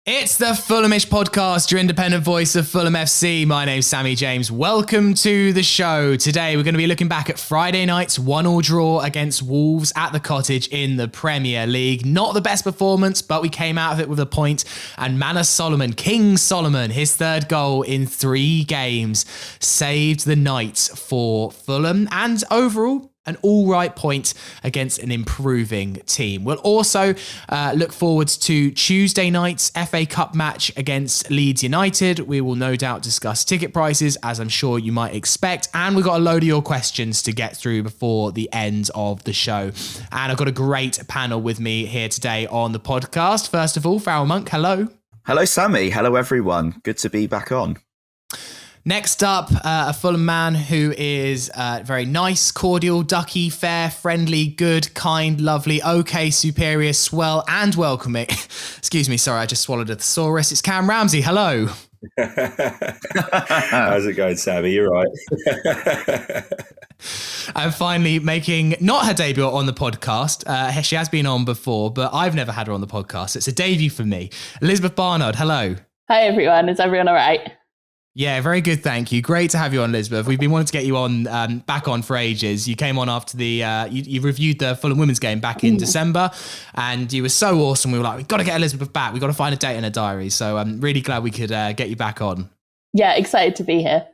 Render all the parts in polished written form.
It's the Fulhamish podcast, your independent voice of Fulham FC. My name's Sammy James. Welcome to the show. Today we're going to be looking back at Friday night's 1-1 draw against Wolves at the Cottage in the Premier League. Not the best performance, but we came out of it with a point. And Manor Solomon, King Solomon, his third goal in 3 games, saved the night for Fulham. And overall, an all right point against an improving team. We'll also look forward to Tuesday night's FA Cup match against Leeds United. We will no doubt discuss ticket prices, as I'm sure you might expect. And we've got a load of your questions to get through before the end of the show. And I've got a great panel with me here today on the podcast. First of all, Farrell Monk, hello. Hello, Sammy. Hello, everyone. Good to be back on. Next up, a Fulham man who is very nice, cordial, ducky, fair, friendly, good, kind, lovely, okay, superior, swell, and welcoming. Excuse me, sorry, I just swallowed a thesaurus. It's Cam Ramsey. Hello. How's it going, Sammy? You're right. And finally, making not her debut on the podcast. She has been on before, but I've never had her on the podcast. It's a debut for me. Elizabeth Barnard. Hello. Hi, everyone. Is everyone all right? Yeah, very good, thank you. Great to have you on, Elizabeth. We've been wanting to get you on back on for ages. You came on after the you reviewed the Fulham women's game back in December, and you were so awesome. We were like, we've got to get Elizabeth back. We've got to find a date in her diary. So I'm really glad we could get you back on. Yeah, excited to be here.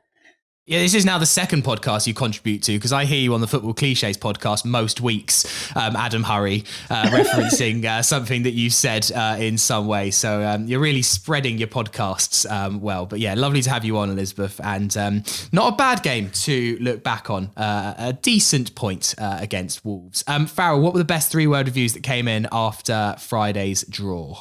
Yeah, this is now the second podcast you contribute to, because I hear you on the Football Clichés podcast most weeks, Adam Hurrey, referencing something that you said in some way. So you're really spreading your podcasts well. But yeah, lovely to have you on, Elizabeth. And not a bad game to look back on. A decent point against Wolves. Farrell, what were the best 3-word reviews that came in after Friday's draw?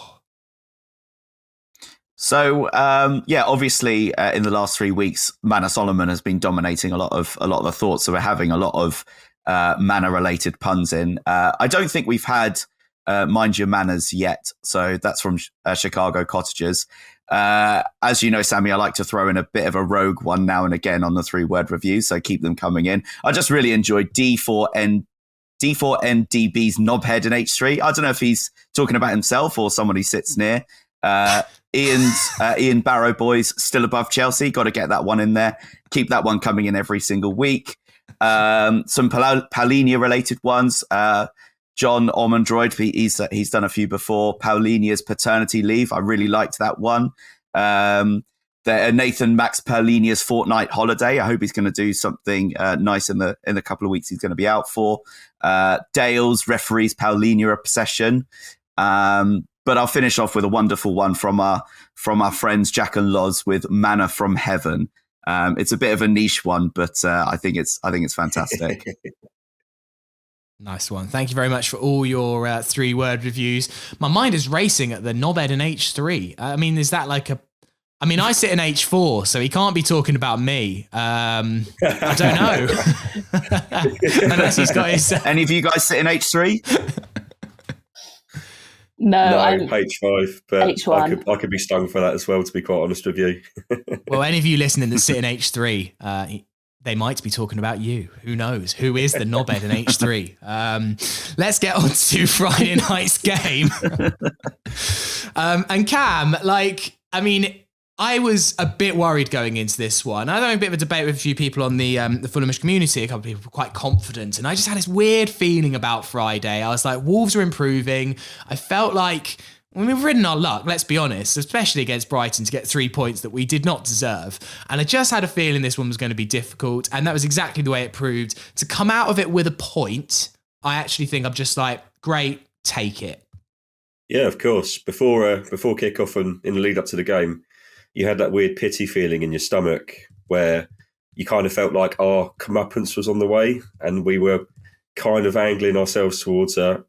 So, obviously, in the last 3 weeks, Manor Solomon has been dominating a lot of the thoughts. So we're having a lot of Manor-related puns in. I don't think we've had Mind Your Manners yet. So that's from Chicago Cottagers. As you know, Sammy, I like to throw in a bit of a rogue one now and again on the 3-word reviews. So keep them coming in. I just really enjoyed D4NDB's knobhead in H3. I don't know if he's talking about himself or someone he sits near. Ian Barrow boys still above Chelsea. Got to get that one in there. Keep that one coming in every single week. Some Palhinha related ones. John Ormondroyd, he's done a few before. Palhinha's paternity leave. I really liked that one. Nathan Max Palhinha's fortnight holiday. I hope he's going to do something nice in the couple of weeks he's going to be out for. Dale's referees Palhinha obsession. But I'll finish off with a wonderful one from our friends Jack and Loz with Manna from Heaven. It's a bit of a niche one, but I think it's fantastic. Nice one. Thank you very much for all your 3-word reviews. My mind is racing at the knobhead in H3. I mean, is that like I sit in H4, so he can't be talking about me. I don't know. Unless he's got his... Any of you guys sit in H3? No, I'm H5, but H1. I could be stung for that as well, to be quite honest with you. Well, any of you listening that sit in H3, they might be talking about you. Who knows? Who is the knobhead in H3? Let's get on to Friday night's game. And Cam, I was a bit worried going into this one. I had a bit of a debate with a few people on the Fulhamish community. A couple of people were quite confident. And I just had this weird feeling about Friday. I was like, Wolves are improving. I felt like, we've ridden our luck, let's be honest, especially against Brighton, to get 3 points that we did not deserve. And I just had a feeling this one was going to be difficult. And that was exactly the way it proved. To come out of it with a point, I actually think I'm just like, great, take it. Yeah, of course. Before kickoff and in the lead up to the game, you had that weird pity feeling in your stomach where you kind of felt like our comeuppance was on the way, and we were kind of angling ourselves towards either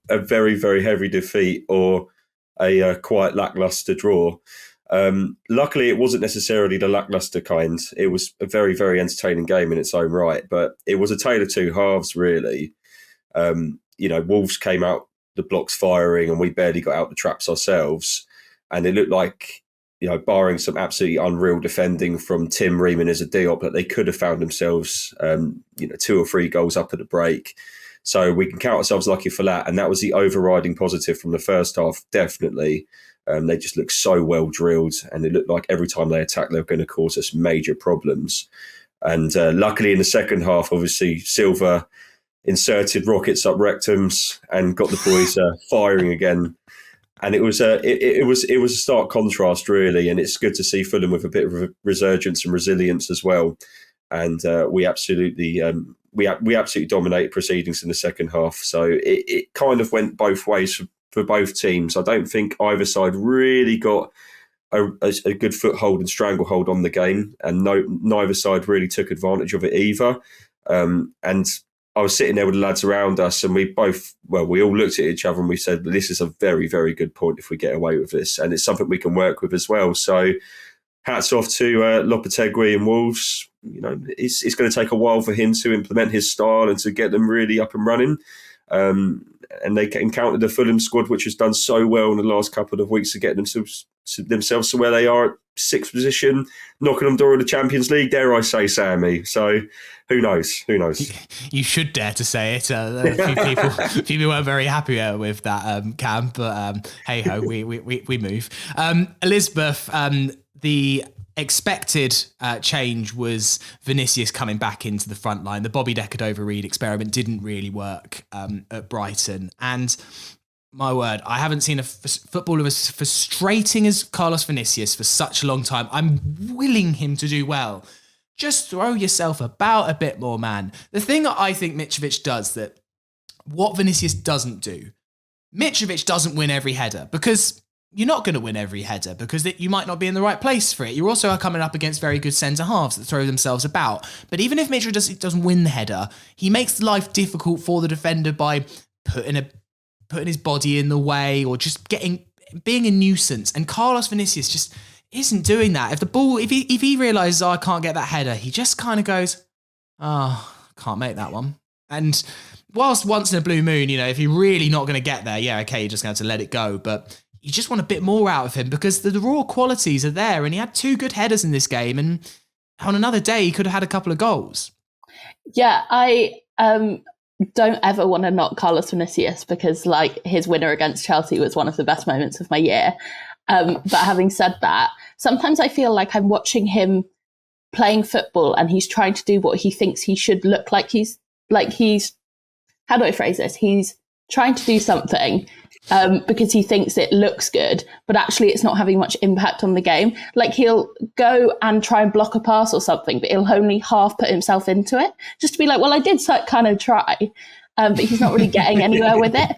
a very, very heavy defeat or a quite lacklustre draw. Luckily, it wasn't necessarily the lacklustre kind. It was a very, very entertaining game in its own right, but it was a tale of two halves, really. Wolves came out the blocks firing, and we barely got out the traps ourselves. And it looked like, barring some absolutely unreal defending from Tim, Riemann as a Diop, that they could have found themselves, 2 or 3 goals up at the break. So we can count ourselves lucky for that. And that was the overriding positive from the first half, definitely. They just looked so well drilled, and it looked like every time they attacked, they were going to cause us major problems. And luckily in the second half, obviously, Silva inserted rockets up rectums and got the boys firing again. And it was a stark contrast, really. And it's good to see Fulham with a bit of resurgence and resilience as well. And we absolutely dominated proceedings in the second half. So it kind of went both ways for both teams. I don't think either side really got a good foothold and stranglehold on the game, and neither side really took advantage of it either. And I was sitting there with the lads around us, and we all looked at each other and we said, this is a very, very good point if we get away with this, and it's something we can work with as well. So hats off to Lopetegui and Wolves. You know, it's going to take a while for him to implement his style and to get them really up and running. And they encountered the Fulham squad, which has done so well in the last couple of weeks to get themselves to where they are at sixth position, knocking on the door of the Champions League, dare I say, Sammy. So who knows? You should dare to say it. A few people weren't very happy with that, Cam, but hey-ho, we move. Elizabeth, the expected change was Vinicius coming back into the front line. The Bobby De Cordova-Reid experiment didn't really work at Brighton. And my word, I haven't seen a footballer as frustrating as Carlos Vinicius for such a long time. I'm willing him to do well. Just throw yourself about a bit more, man. The thing that I think Mitrovic does that what Vinicius doesn't do, Mitrovic doesn't win every header, because you're not going to win every header because you might not be in the right place for it. You're also coming up against very good centre-halves that throw themselves about. But even if Mitrovic doesn't win the header, he makes life difficult for the defender by putting his body in the way or just being a nuisance. And Carlos Vinicius just isn't doing that. If he realises, I can't get that header, he just kind of goes, can't make that one. And whilst once in a blue moon, if you're really not going to get there, yeah, okay, you're just going to have to let it go. But you just want a bit more out of him because the raw qualities are there, and he had 2 good headers in this game, and on another day he could have had a couple of goals. Yeah, I don't ever want to knock Carlos Vinicius because his winner against Chelsea was one of the best moments of my year. But having said that, sometimes I feel like I'm watching him playing football and he's trying to do what he thinks he should look like. He's how do I phrase this? He's trying to do something because he thinks it looks good, but actually it's not having much impact on the game. He'll go and try and block a pass or something, but he'll only half put himself into it, just to be like, well, I did kind of try, but he's not really getting anywhere with it.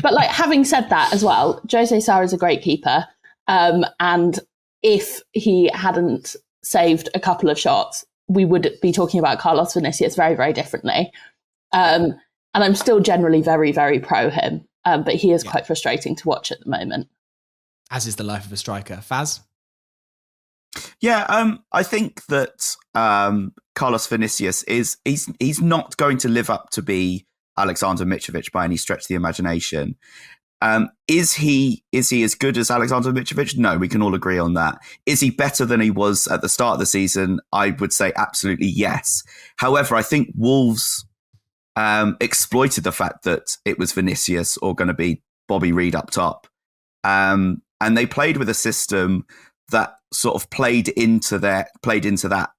But having said that as well, Jose Sa is a great keeper, and if he hadn't saved a couple of shots, we would be talking about Carlos Vinicius very, very differently. And I'm still generally very, very pro him. But he is quite frustrating to watch at the moment. As is the life of a striker. Faz? Yeah, I think that Carlos Vinicius he's not going to live up to be Alexander Mitrovic by any stretch of the imagination. Is he as good as Alexander Mitrovic? No, we can all agree on that. Is he better than he was at the start of the season? I would say absolutely yes. However, I think Wolves exploited the fact that it was Vinicius or going to be Bobby Reid up top. And they played with a system that sort of played into that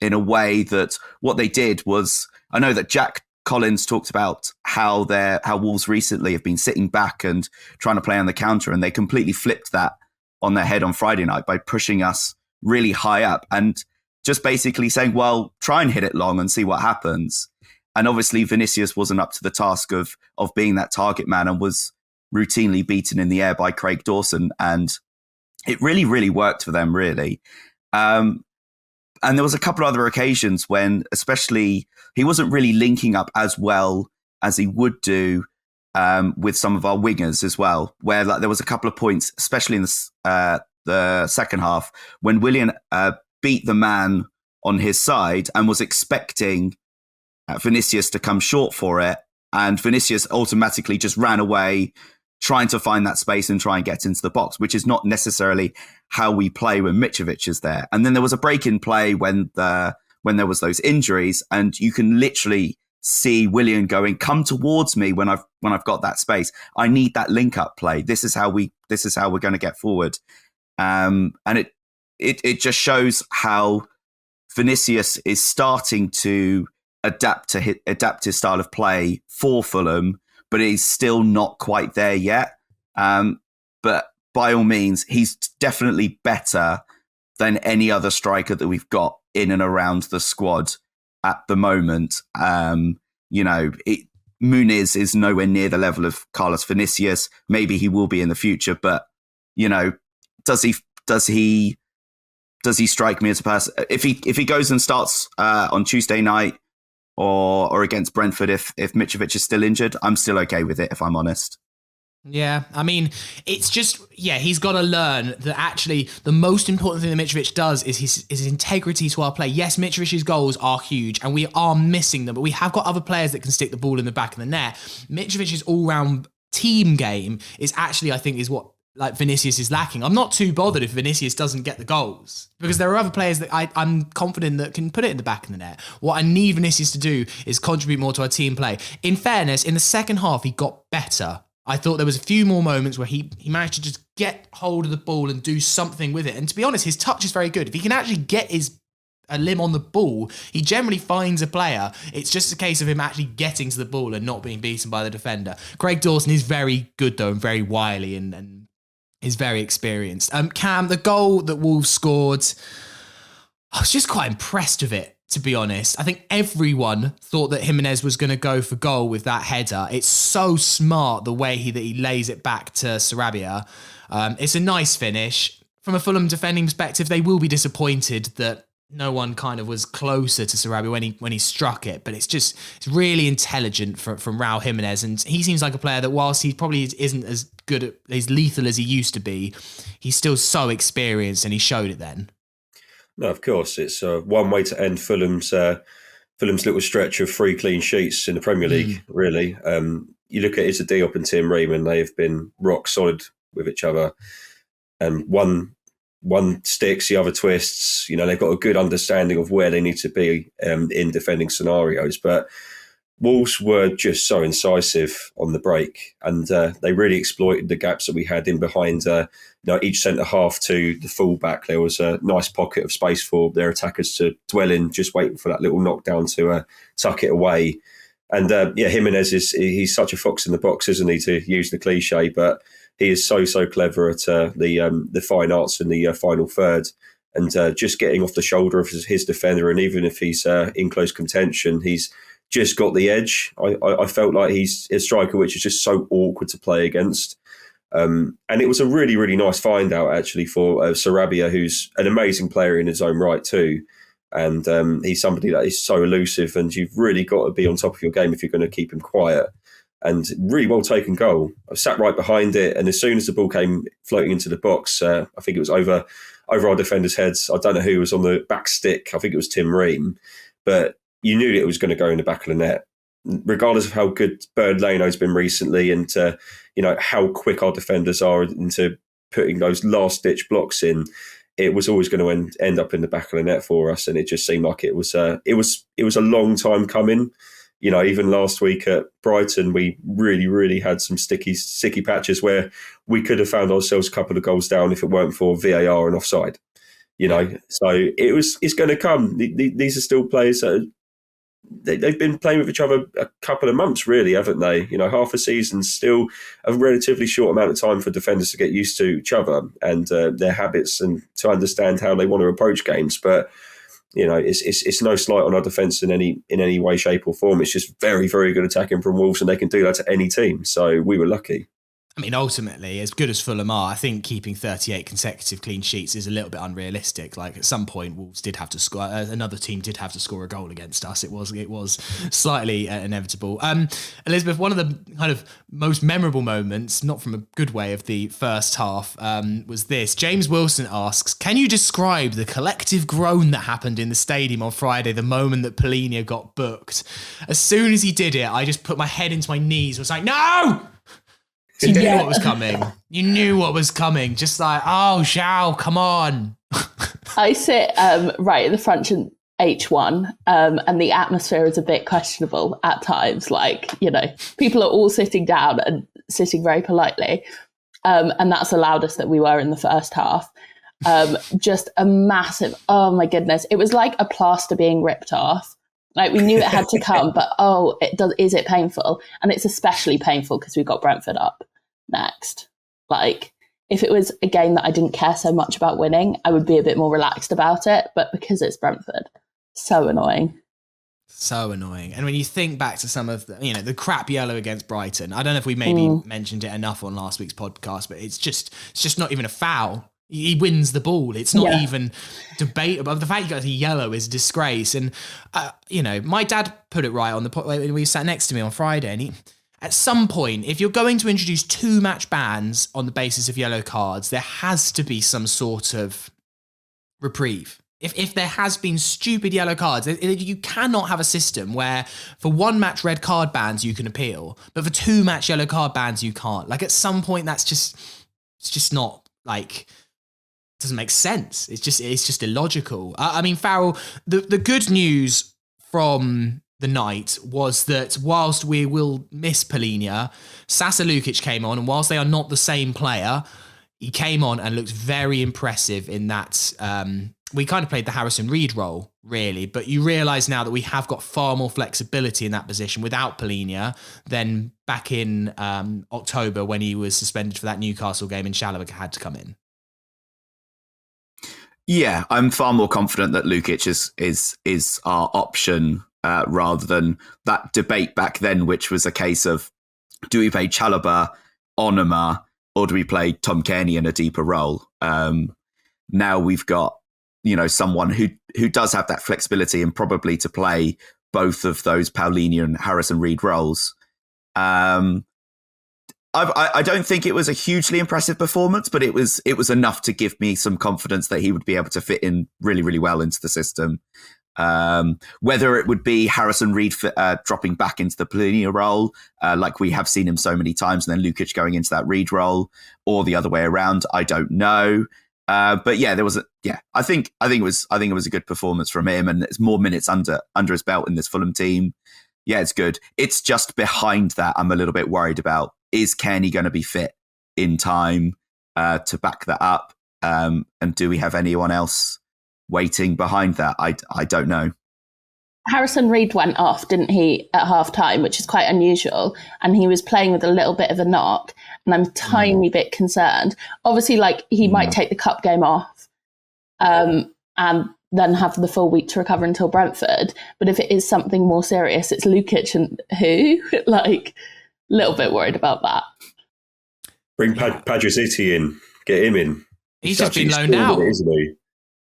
in a way that what they did was, I know that Jack Collins talked about how Wolves recently have been sitting back and trying to play on the counter, and they completely flipped that on their head on Friday night by pushing us really high up and just basically saying, well, try and hit it long and see what happens. And obviously Vinicius wasn't up to the task of being that target man and was routinely beaten in the air by Craig Dawson. And it really, really worked for them, really. And there was a couple of other occasions when especially he wasn't really linking up as well as he would do with some of our wingers as well, where there was a couple of points, especially in the second half, when Willian beat the man on his side and was expecting Vinicius to come short for it, and Vinicius automatically just ran away trying to find that space and try and get into the box, which is not necessarily how we play when Mitrovic is there. And then there was a break in play when there was those injuries, and you can literally see Willian going, come towards me when I've got that space. I need that link up play. This is how we this is how we're going to get forward. And it just shows how Vinicius is starting to adapt his style of play for Fulham, but he's still not quite there yet. But by all means, he's definitely better than any other striker that we've got in and around the squad at the moment. Muniz is nowhere near the level of Carlos Vinicius. Maybe he will be in the future, but does he strike me as a person? If he goes and starts on Tuesday night or against Brentford, if Mitrovic is still injured, I'm still okay with it, if I'm honest. Yeah, I mean, it's just, he's got to learn that actually the most important thing that Mitrovic does is his integrity to our play. Yes, Mitrovic's goals are huge and we are missing them, but we have got other players that can stick the ball in the back of the net. Mitrovic's all-round team game is actually, I think, is what like Vinicius is lacking. I'm not too bothered if Vinicius doesn't get the goals because there are other players that I'm confident that can put it in the back of the net. What I need Vinicius to do is contribute more to our team play. In fairness, in the second half, he got better. I thought there was a few more moments where he managed to just get hold of the ball and do something with it. And to be honest, his touch is very good. If he can actually get a limb on the ball, he generally finds a player. It's just a case of him actually getting to the ball and not being beaten by the defender. Craig Dawson is very good though and very wily and is very experienced. Cam, the goal that Wolves scored, I was just quite impressed with it, to be honest. I think everyone thought that Jimenez was going to go for goal with that header. It's so smart the way that he lays it back to Sarabia. It's a nice finish. From a Fulham defending perspective, they will be disappointed that no one kind of was closer to Sarabia when he struck it, but it's really intelligent from Raul Jimenez, and he seems like a player that whilst he probably isn't as good as lethal as he used to be, he's still so experienced, and he showed it then. No, of course, it's one way to end Fulham's little stretch of 3 clean sheets in the Premier League. Really, you look at Issa Diop and Tim Ream, and they've been rock solid with each other, and one sticks, the other twists. They've got a good understanding of where they need to be in defending scenarios. But Wolves were just so incisive on the break, and they really exploited the gaps that we had in behind each centre half to the full back. There was a nice pocket of space for their attackers to dwell in, just waiting for that little knockdown to tuck it away. And Jimenez he's such a fox in the box, isn't he, to use the cliche, but he is so clever at the fine arts in the final third, and just getting off the shoulder of his defender. And even if he's in close contention, he's just got the edge. I felt like he's a striker which is just so awkward to play against. And it was a really, really nice find out actually for Sarabia, who's an amazing player in his own right too. And he's somebody that is so elusive, and you've really got to be on top of your game if you're going to keep him quiet. And really well taken goal. I sat right behind it, and as soon as the ball came floating into the box, I think it was over our defenders' heads. I don't know who was on the back stick. I think it was Tim Ream, but you knew that it was going to go in the back of the net, regardless of how good Bernd Leno's been recently, and how quick our defenders are into putting those last-ditch blocks in. It was always going to end up in the back of the net for us, and it just seemed like it was a long time coming. Even last week at Brighton, we really, really had some sticky patches where we could have found ourselves a couple of goals down if it weren't for VAR and offside. So it's going to come. These are still players that they've been playing with each other a couple of months, really, haven't they? Half a season, still a relatively short amount of time for defenders to get used to each other and their habits and to understand how they want to approach games. But it's no slight on our defence in any way, shape or form. It's just very, very good attacking from Wolves, and they can do that to any team. So we were lucky. I mean, ultimately, as good as Fulham are, I think keeping 38 consecutive clean sheets is a little bit unrealistic. Like at some point, Wolves did have to score. Another team did have to score a goal against us. It was slightly inevitable. Elizabeth, one of the kind of most memorable moments, not from a good way, of the first half was this. James Wilson asks, "Can you describe the collective groan that happened in the stadium on Friday, the moment that Palhinha got booked?" As soon as he did it, I just put my head into my knees. I was like, "No!" So you knew what was coming. You knew what was coming. Just like, oh, Zhao, come on. I sit right at the front in H1, and the atmosphere is a bit questionable at times. People are all sitting down and sitting very politely. And that's the loudest that we were in the first half. Just a massive, oh my goodness. It was like a plaster being ripped off. Like we knew it had to come, but is it painful? And it's especially painful because we've got Brentford up next. Like if it was a game that I didn't care so much about winning, I would be a bit more relaxed about it. But because it's Brentford, so annoying. So annoying. And when you think back to some of the crap yellow against Brighton, I don't know if we maybe mentioned it enough on last week's podcast, but it's just not even a foul. He wins the ball. It's not even debatable. The fact you got a yellow is a disgrace. And, my dad put it right on the point when we sat next to me on Friday. And at some point, if you're going to introduce 2 match bans on the basis of yellow cards, there has to be some sort of reprieve. If there has been stupid yellow cards, you cannot have a system where for 1 match red card bans you can appeal, but for 2 match yellow card bans you can't. Like at some point, it's just not like... doesn't make sense. It's just illogical. I mean, Farrell, the good news from the night was that whilst we will miss Palhinha, Sasa Lukic came on, and whilst they are not the same player, he came on and looked very impressive in that. We kind of played the Harrison Reed role, really, but you realise now that we have got far more flexibility in that position without Palhinha than back in October when he was suspended for that Newcastle game and Chalobah had to come in. Yeah, I'm far more confident that Lukic is our option rather than that debate back then, which was a case of do we play Chalobah, Onuma, or do we play Tom Cairney in a deeper role? Now we've got someone who does have that flexibility and probably to play both of those Palhinha and Harrison Reed roles. I don't think it was a hugely impressive performance, but it was enough to give me some confidence that he would be able to fit in really, really well into the system. Whether it would be Harrison Reed dropping back into the Palhinha role, like we have seen him so many times, and then Lukic going into that Reed role, or the other way around, I don't know. But yeah, I think it was a good performance from him, and it's more minutes under his belt in this Fulham team. Yeah, it's good. It's just behind that I'm a little bit worried about. Is Cairney going to be fit in time to back that up? And do we have anyone else waiting behind that? I don't know. Harrison Reed went off, didn't he, at half-time, which is quite unusual. And he was playing with a little bit of a knock. And I'm a tiny bit concerned. Obviously, he might take the cup game off and then have the full week to recover until Brentford. But if it is something more serious, it's Lukic and who? A little bit worried about that. Bring Padraziti in. Get him in. He's just been loaned out. Isn't he?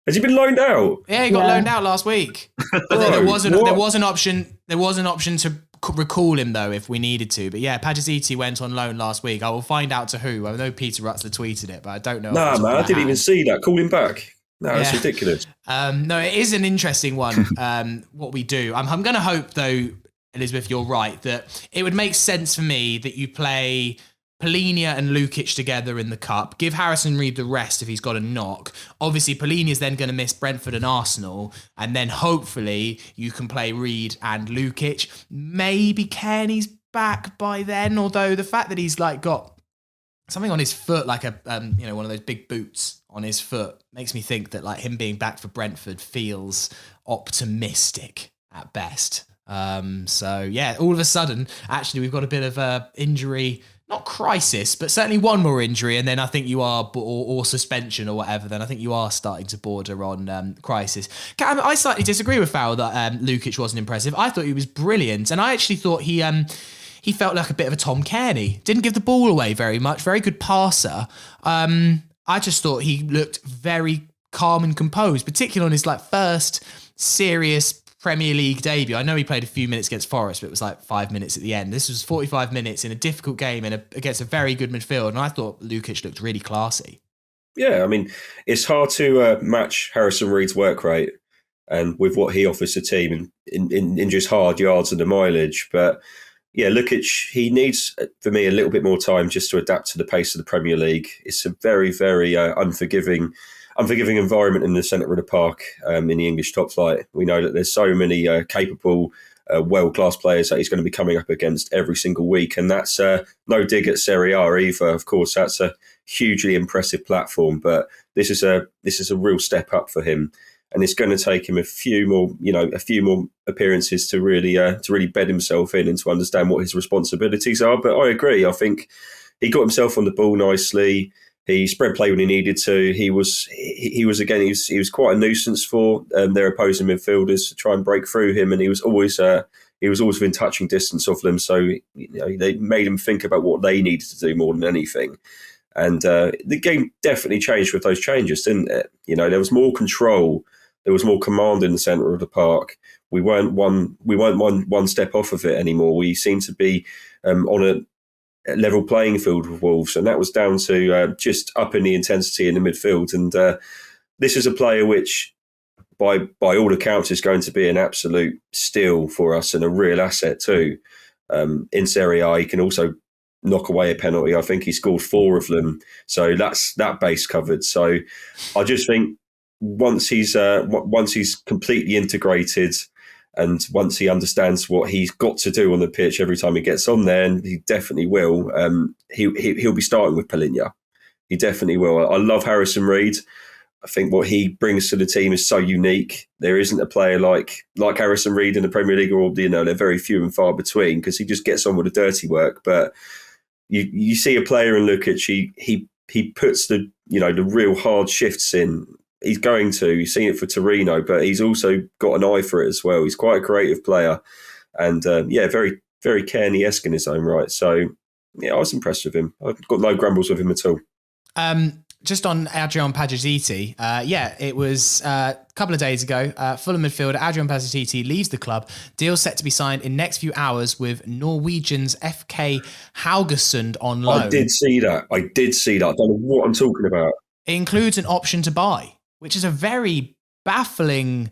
Has he been loaned out? Yeah, he got loaned out last week. But there was an option. There was an option to recall him though if we needed to. But yeah, Padraziti went on loan last week. I will find out to who. I know Peter Rutzler tweeted it, but I don't know. Nah, man, I didn't even see that. Call him back. No, that's ridiculous. No, it is an interesting one. What we do. I'm going to hope though, Elizabeth, you're right, that it would make sense for me that you play Palhinha and Lukic together in the cup, give Harrison Reed the rest if he's got a knock. Obviously, Palhinha is then going to miss Brentford and Arsenal, and then hopefully you can play Reed and Lukic. Maybe Cairney's back by then, although the fact that he's got something on his foot, like one of those big boots on his foot, makes me think that him being back for Brentford feels optimistic at best. So yeah, all of a sudden, actually, we've got a bit of a injury, not crisis, but certainly one more injury, and then I think you are, or suspension or whatever, then I think you are starting to border on crisis. I slightly disagree with Farrell that Lukic wasn't impressive. I thought he was brilliant, and I actually thought he felt like a bit of a Tom Cairney. Didn't give the ball away very much, very good passer. I just thought he looked very calm and composed, particularly on his first serious Premier League debut. I know he played a few minutes against Forest, but it was 5 minutes at the end. This was 45 minutes in a difficult game and against a very good midfield, and I thought Lukic looked really classy. Yeah, I mean, it's hard to match Harrison Reed's work rate and with what he offers the team in just hard yards and the mileage. But yeah, Lukic, he needs, for me, a little bit more time just to adapt to the pace of the Premier League. It's a very, very unforgiving environment in the centre of the park in the English top flight. We know that there's so many capable world-class players that he's going to be coming up against every single week. And that's no dig at Serie A either. Of course, that's a hugely impressive platform, but this is a real step up for him. And it's going to take him a few more appearances to really bed himself in and to understand what his responsibilities are. But I agree. I think he got himself on the ball nicely. He spread play when he needed to. He was quite a nuisance for their opposing midfielders to try and break through him, and he was always within touching distance of them. So they made him think about what they needed to do more than anything. And the game definitely changed with those changes, didn't it? There was more control. There was more command in the centre of the park. We weren't one step off of it anymore. We seemed to be on a level playing field with Wolves, and that was down to just upping the intensity in the midfield. And this is a player which, by all accounts, is going to be an absolute steal for us and a real asset too. In Serie A, he can also knock away a penalty. I think he scored 4 of them, so that's that base covered. So I just think once he's completely integrated, and once he understands what he's got to do on the pitch every time he gets on there, and he definitely will, he'll be starting with Palhinha. He definitely will. I love Harrison Reed. I think what he brings to the team is so unique. There isn't a player like Harrison Reed in the Premier League, or they're very few and far between, because he just gets on with the dirty work. But you see a player in Lukic, he puts the real hard shifts in. He's seen it for Torino, but he's also got an eye for it as well. He's quite a creative player, and very, very Kearney-esque in his own right. So, I was impressed with him. I've got no grumbles with him at all. Just on Adrian Pajaziti, it was a couple of days ago. Fulham midfielder Adrian Pajaziti leaves the club. Deal set to be signed in next few hours with Norwegian's FK Haugesund on loan. I did see that. I don't know what I'm talking about. It includes an option to buy, which is a very baffling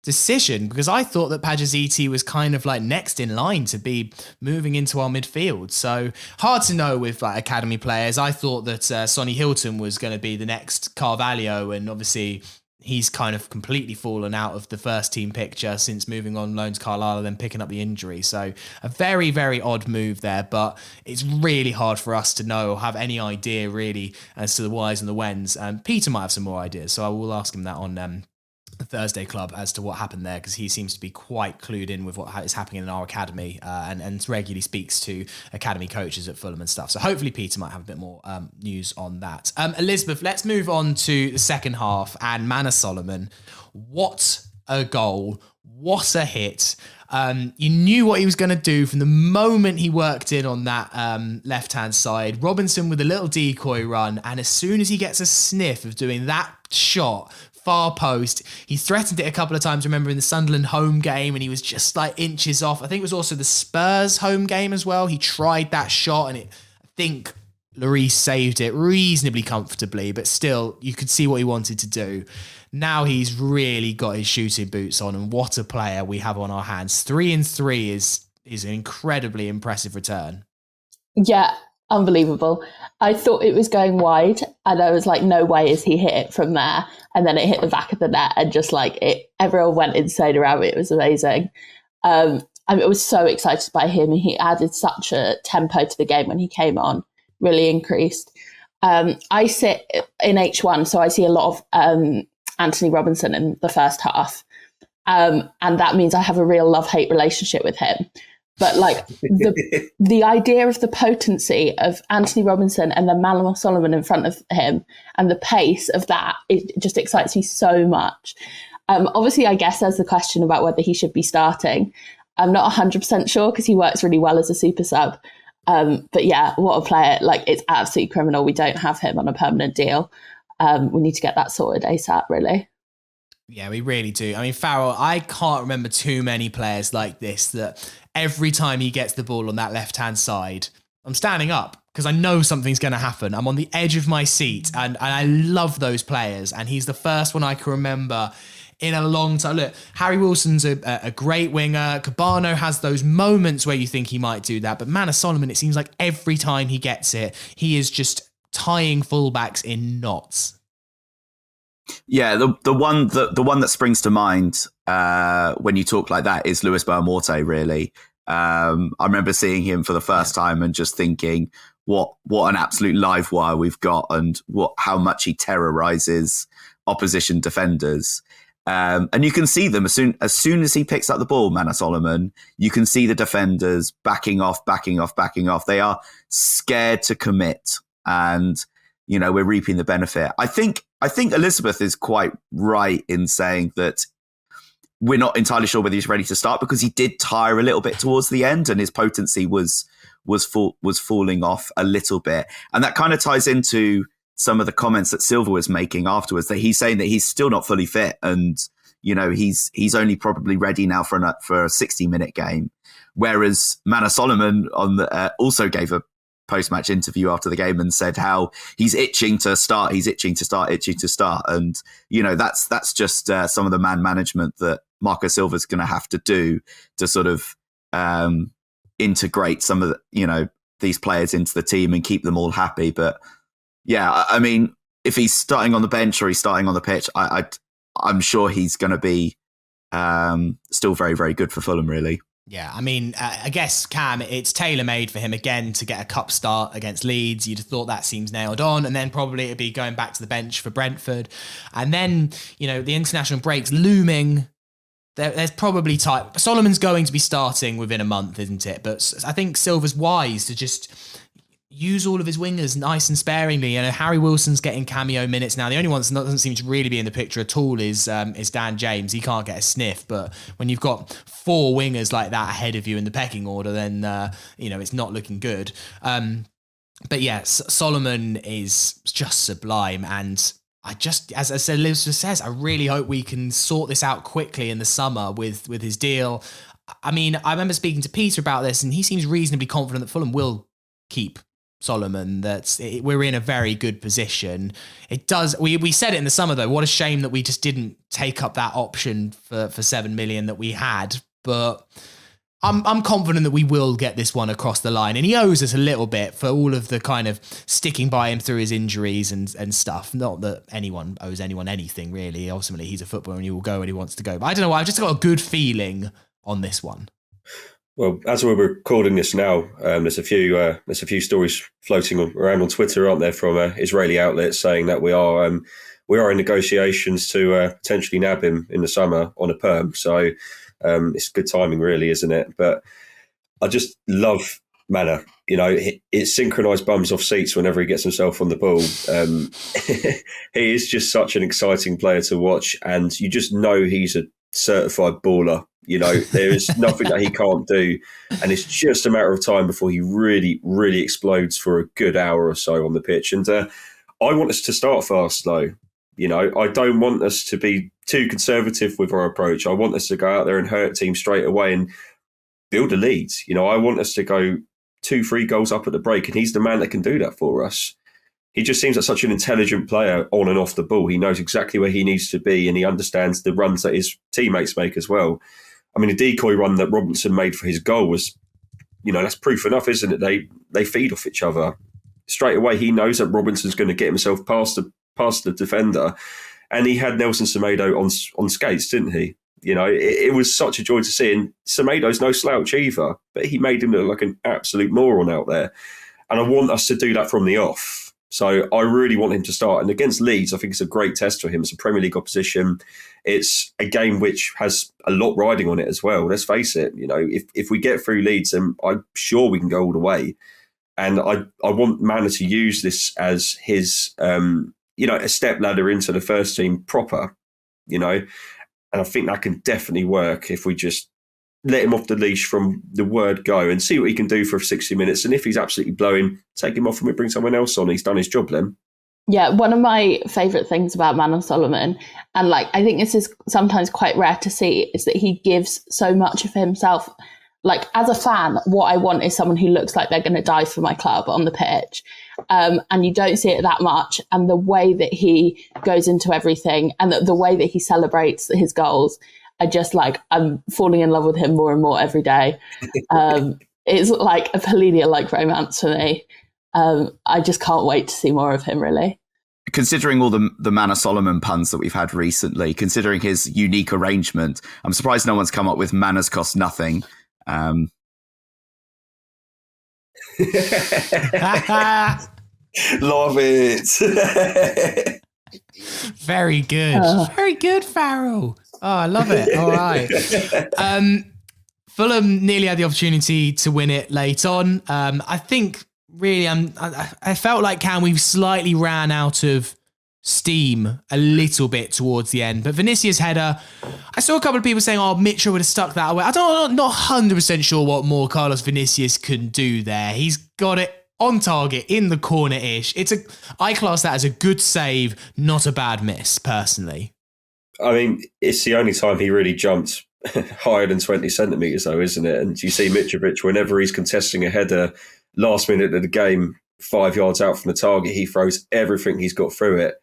decision, because I thought that Pajaziti was kind of like next in line to be moving into our midfield. So hard to know with like academy players. I thought that Sonny Hilton was going to be the next Carvalho, and obviously he's kind of completely fallen out of the first team picture since moving on loan to Carlisle and then picking up the injury. So a very, very odd move there, but it's really hard for us to know or have any idea really as to the whys and the whens. Peter might have some more ideas, so I will ask him that on the Thursday Club as to what happened there, because he seems to be quite clued in with what is happening in our academy, and regularly speaks to academy coaches at Fulham and stuff. So hopefully Peter might have a bit more news on that. Elizabeth, let's move on to the second half and Manor Solomon. What a goal. What a hit. You knew what he was going to do from the moment he worked in on that left-hand side. Robinson with a little decoy run, and as soon as he gets a sniff of doing that shot, far post, he threatened it a couple of times. Remember in the Sunderland home game, and he was just like inches off. I think it was also the Spurs home game as well. He tried that shot, and I think Lloris saved it reasonably comfortably, but still, you could see what he wanted to do. Now he's really got his shooting boots on, and what a player we have on our hands. 3-3 is an incredibly impressive return. Yeah, unbelievable. I thought it was going wide, and I was like, no way is he hit it from there. And then it hit the back of the net, and just like everyone went insane around it. It was amazing. I was so excited by him. He added such a tempo to the game when he came on, really increased. I sit in H1, so I see a lot of Anthony Robinson in the first half. And that means I have a real love-hate relationship with him. But like the idea of the potency of Anthony Robinson and then Manor Solomon in front of him, and the pace of that, it just excites me so much. Obviously, I guess there's the question about whether he should be starting. I'm not 100% sure, because he works really well as a super sub. But yeah, what a player. Like, it's absolutely criminal we don't have him on a permanent deal. We need to get that sorted ASAP, really. Yeah, we really do. I mean, Farrell, I can't remember too many players like this that every time he gets the ball on that left-hand side, I'm standing up because I know something's going to happen. I'm on the edge of my seat, and I love those players. And he's the first one I can remember in a long time. Look, Harry Wilson's a great winger. Cabano has those moments where you think he might do that. But Manor Solomon, it seems like every time he gets it, he is just tying fullbacks in knots. Yeah, the one that springs to mind when you talk like that is Luis Belmonte. Really, I remember seeing him for the first time and just thinking, what an absolute live wire we've got, and how much he terrorizes opposition defenders. And you can see them as soon as he picks up the ball, Manor Solomon, you can see the defenders backing off. They are scared to commit, and we're reaping the benefit. I think Elizabeth is quite right in saying that we're not entirely sure whether he's ready to start, because he did tire a little bit towards the end, and his potency was falling off a little bit, and that kind of ties into some of the comments that Silva was making afterwards, that he's saying that he's still not fully fit, and he's only probably ready now for a 60-minute game, whereas Manor Solomon also gave a post-match interview after the game and said how he's itching to start, and that's just some of the man management that Marco Silva's going to have to do to sort of integrate some of these players into the team and keep them all happy. But yeah, I mean, if he's starting on the bench or he's starting on the pitch, I'm sure he's going to be still very, very good for Fulham, really. Yeah, I mean, I guess, Cam, it's tailor-made for him again to get a cup start against Leeds. You'd have thought that seems nailed on, and then probably it'd be going back to the bench for Brentford. And then, the international breaks looming. There's probably time. Solomon's going to be starting within a month, isn't it? But I think Silva's wise to just use all of his wingers nice and sparingly. Harry Wilson's getting cameo minutes now. The only one that doesn't seem to really be in the picture at all is Dan James. He can't get a sniff. But when you've got 4 wingers like that ahead of you in the pecking order, then it's not looking good. But yes, Solomon is just sublime, and I just, as I said, Liz just says, I really hope we can sort this out quickly in the summer with his deal. I mean, I remember speaking to Peter about this, and he seems reasonably confident that Fulham will keep Solomon, we're in a very good position. It does. We said it in the summer though. What a shame that we just didn't take up that option for 7 million that we had. But I'm confident that we will get this one across the line, and he owes us a little bit for all of the kind of sticking by him through his injuries and stuff. Not that anyone owes anyone anything really. Ultimately, he's a footballer and he will go when he wants to go. But I don't know. I've just got a good feeling on this one. Well, as we're recording this now, there's a few stories floating around on Twitter, aren't there, from Israeli outlets saying that we are in negotiations to potentially nab him in the summer on a perm. So it's good timing, really, isn't it? But I just love Manor. It's synchronised bums off seats whenever he gets himself on the ball. He is just such an exciting player to watch, and you just know he's a certified baller. There is nothing that he can't do, and it's just a matter of time before he really, really explodes for a good hour or so on the pitch. And I want us to start fast, though. I don't want us to be too conservative with our approach. I want us to go out there and hurt teams straight away and build a lead. I want us to go 2-3 goals up at the break, and he's the man that can do that for us. He just seems like such an intelligent player on and off the ball. He knows exactly where he needs to be, and he understands the runs that his teammates make as well. I mean, the decoy run that Robinson made for his goal was, that's proof enough, isn't it? They feed off each other. Straight away, he knows that Robinson's going to get himself past the defender, and he had Nelson Semedo on skates, didn't he? It was such a joy to see. And Semedo's no slouch either, but he made him look like an absolute moron out there. And I want us to do that from the off. So I really want him to start. And against Leeds, I think it's a great test for him. It's a Premier League opposition. It's a game which has a lot riding on it as well. Let's face it. If we get through Leeds, then I'm sure we can go all the way. And I want Manor to use this as his, a step ladder into the first team proper, And I think that can definitely work if we just let him off the leash from the word go and see what he can do for 60 minutes. And if he's absolutely blowing, take him off and we bring someone else on. He's done his job then. Yeah, one of my favourite things about Manor Solomon, and I think this is sometimes quite rare to see, is that he gives so much of himself. As a fan, what I want is someone who looks like they're going to die for my club on the pitch. And you don't see it that much. And the way that he goes into everything and the way that he celebrates his goals, I'm falling in love with him more and more every day. It's like a Palhinha-like romance for me. I just can't wait to see more of him, really. considering all the Manor Solomon puns that we've had recently, considering his unique arrangement, I'm surprised no one's come up with manners cost nothing. Love it. Very good. Very good, Farrell. Oh, I love it. All right. Fulham nearly had the opportunity to win it late on. I think really I felt like we slightly ran out of steam a little bit towards the end. But Vinicius' header, I saw a couple of people saying, Mitchell would have stuck that away. I'm not 100% sure what more Carlos Vinicius can do there. He's got it on target in the corner-ish. I class that as a good save, not a bad miss, personally. I mean, it's the only time he really jumped higher than 20 centimetres, though, isn't it? And you see Mitrovic, whenever he's contesting a header last minute of the game, 5 yards out from the target, he throws everything he's got through it.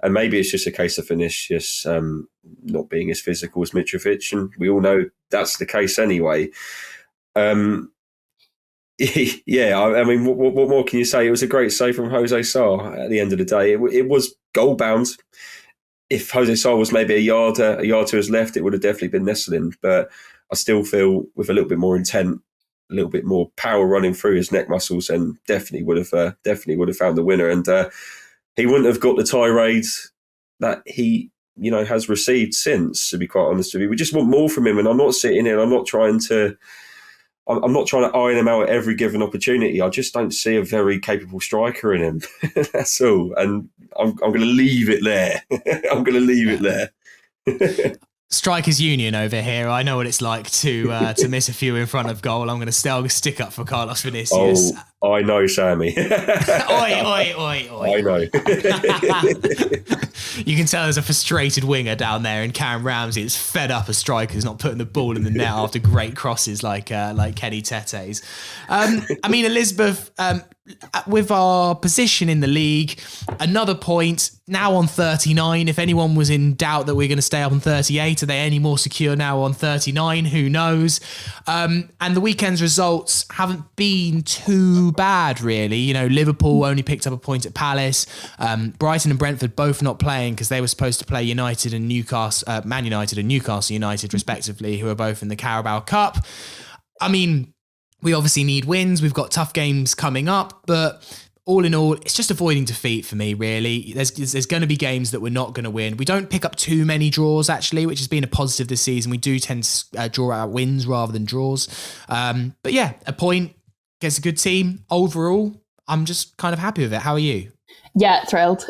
And maybe it's just a case of Vinicius not being as physical as Mitrovic, and we all know that's the case anyway. Yeah, I mean, what more can you say? It was a great save from Jose Sarr at the end of the day. It was goal bound. If Jose Sarr was maybe a yard to his left, it would have definitely been nestling. But I still feel with a little bit more intent, a little bit more power running through his neck muscles, and definitely would have found the winner. And he wouldn't have got the tirade that he has received since. To be quite honest with you, we just want more from him. And I'm not sitting here. I'm not trying to iron him out at every given opportunity. I just don't see a very capable striker in him. That's all. And I'm going to leave it there. I'm going to leave it there. Strikers Union over here. I know what it's like to miss a few in front of goal. I'm going to stick up for Carlos Vinicius. Oh, I know, Sammy. Oi. I know. You can tell there's a frustrated winger down there in Karen Ramsey. It's fed up a striker's not putting the ball in the net after great crosses like Kenny Tete's. I mean, Elizabeth, with our position in the league, another point, now on 39. If anyone was in doubt that we're going to stay up on 38, are they any more secure now on 39? Who knows? And the weekend's results haven't been too bad, really. Liverpool only picked up a point at Palace. Brighton and Brentford both not playing because they were supposed to play United and Newcastle, Man United and Newcastle United, respectively, who are both in the Carabao Cup. I mean, we obviously need wins. We've got tough games coming up, but all in all, it's just avoiding defeat for me, really. There's going to be games that we're not going to win. We don't pick up too many draws, actually, which has been a positive this season. We do tend to draw out wins rather than draws. But yeah, a point against a good team. Overall, I'm just kind of happy with it. How are you? Yeah, thrilled.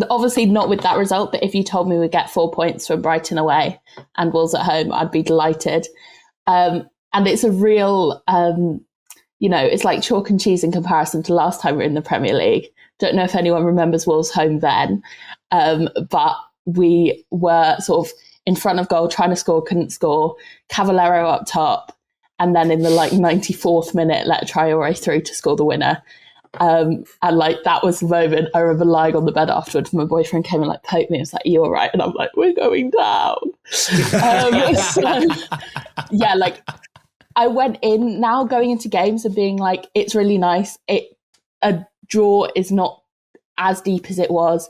Obviously not with that result, but if you told me we'd get 4 points from Brighton away and Wolves at home, I'd be delighted. And it's a real, it's like chalk and cheese in comparison to last time we were in the Premier League. Don't know if anyone remembers Wolves home then, but we were sort of in front of goal, trying to score, couldn't score, Cavallero up top, and then in the 94th minute, let Traore through to score the winner. And that was the moment I remember lying on the bed afterwards. My boyfriend came and poked me and was like, "Are you all right?" And I'm like, "We're going down." I went in now going into games and being like, it's really nice. A draw is not as deep as it was.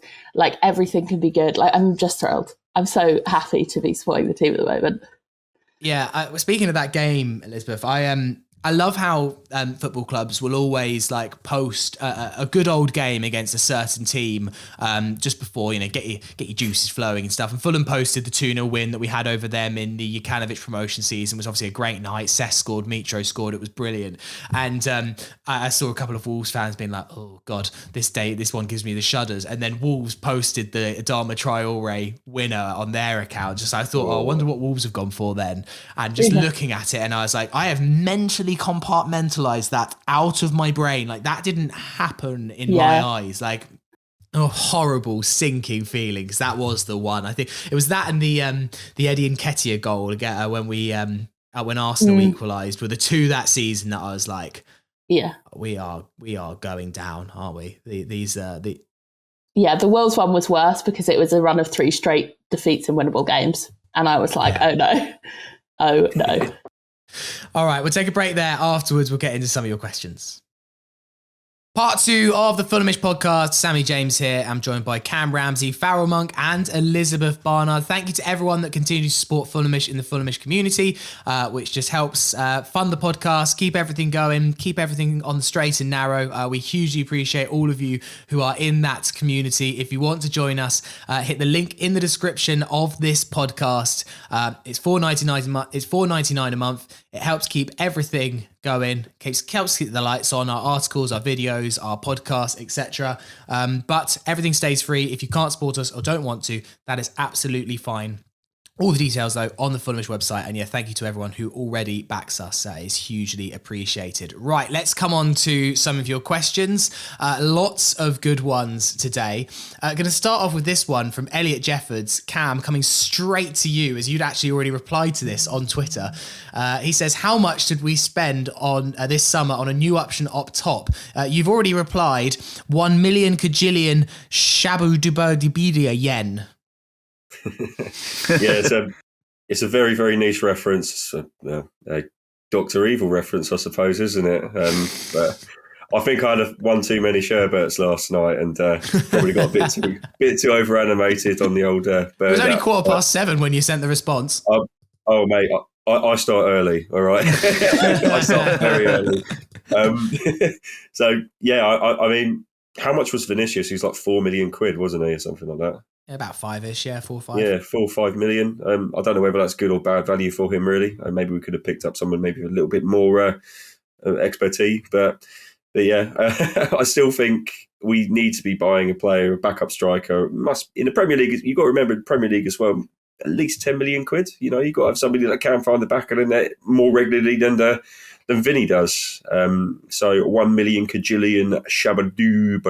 Everything can be good. I'm just thrilled. I'm so happy to be supporting the team at the moment. Yeah, speaking of that game, Elizabeth, I love how football clubs will always post a good old game against a certain team just before, get your juices flowing and stuff. And Fulham posted the 2-0 win that we had over them in the Jukanovic promotion season. It was obviously a great night. Cesc scored, Mitro scored. It was brilliant. And I saw a couple of Wolves fans being like, "Oh God, this one gives me the shudders." And then Wolves posted the Adama Traore winner on their account. I thought, I wonder what Wolves have gone for then. And just looking at it, and I was like, I have mentally compartmentalized that out of my brain. That didn't happen in my eyes. Horrible sinking feeling, because that was the one. I think it was that and the Eddie Nketiah goal when Arsenal equalised were the two that season that I was like, yeah, we are going down, aren't we? The Wolves one was worse because it was a run of 3 straight defeats in winnable games, and I was like, oh no. All right, we'll take a break there. Afterwards, we'll get into some of your questions. Part 2 of the Fulhamish podcast. Sammy James here. I'm joined by Cam Ramsey, Farrell Monk, and Elizabeth Barnard. Thank you to everyone that continues to support Fulhamish in the Fulhamish community, which just helps fund the podcast, keep everything going, keep everything on the straight and narrow. We hugely appreciate all of you who are in that community. If you want to join us, hit the link in the description of this podcast. It's $4.99 a month. It helps keep everything going, helps keep the lights on, our articles, our videos, our podcasts, etc. But everything stays free. If you can't support us or don't want to, that is absolutely fine. All the details, though, on the Fulhamish website. And yeah, thank you to everyone who already backs us. That is hugely appreciated. Right, let's come on to some of your questions. Lots of good ones today. Going to start off with this one from Elliot Jeffords. Cam, coming straight to you, as you'd actually already replied to this on Twitter. He says, how much did we spend on this summer on a new option up top? You've already replied, 1 million kajillion shabu duba yen. Yeah, it's a very, very niche reference. A Dr. Evil reference, I suppose, isn't it? But I think I had one too many sherbets last night and probably got a bit too over animated on the old bird. It was only 7:15 when you sent the response. Oh, mate, I start early, all right? I start very early. So, yeah, I mean, how much was Vinicius? He's like 4 million quid, wasn't he, or something like that? About 5-ish, yeah, 4 or 5. Yeah, 4 or 5 million. I don't know whether that's good or bad value for him, really. Maybe we could have picked up someone maybe with a little bit more expertise. But yeah, I still think we need to be buying a player, a backup striker. In the Premier League, you've got to remember the Premier League as well, at least 10 million quid. You know, you've got to have somebody that can find the back of the net more regularly than Vinny does. So 1 million kajillion shabadoo,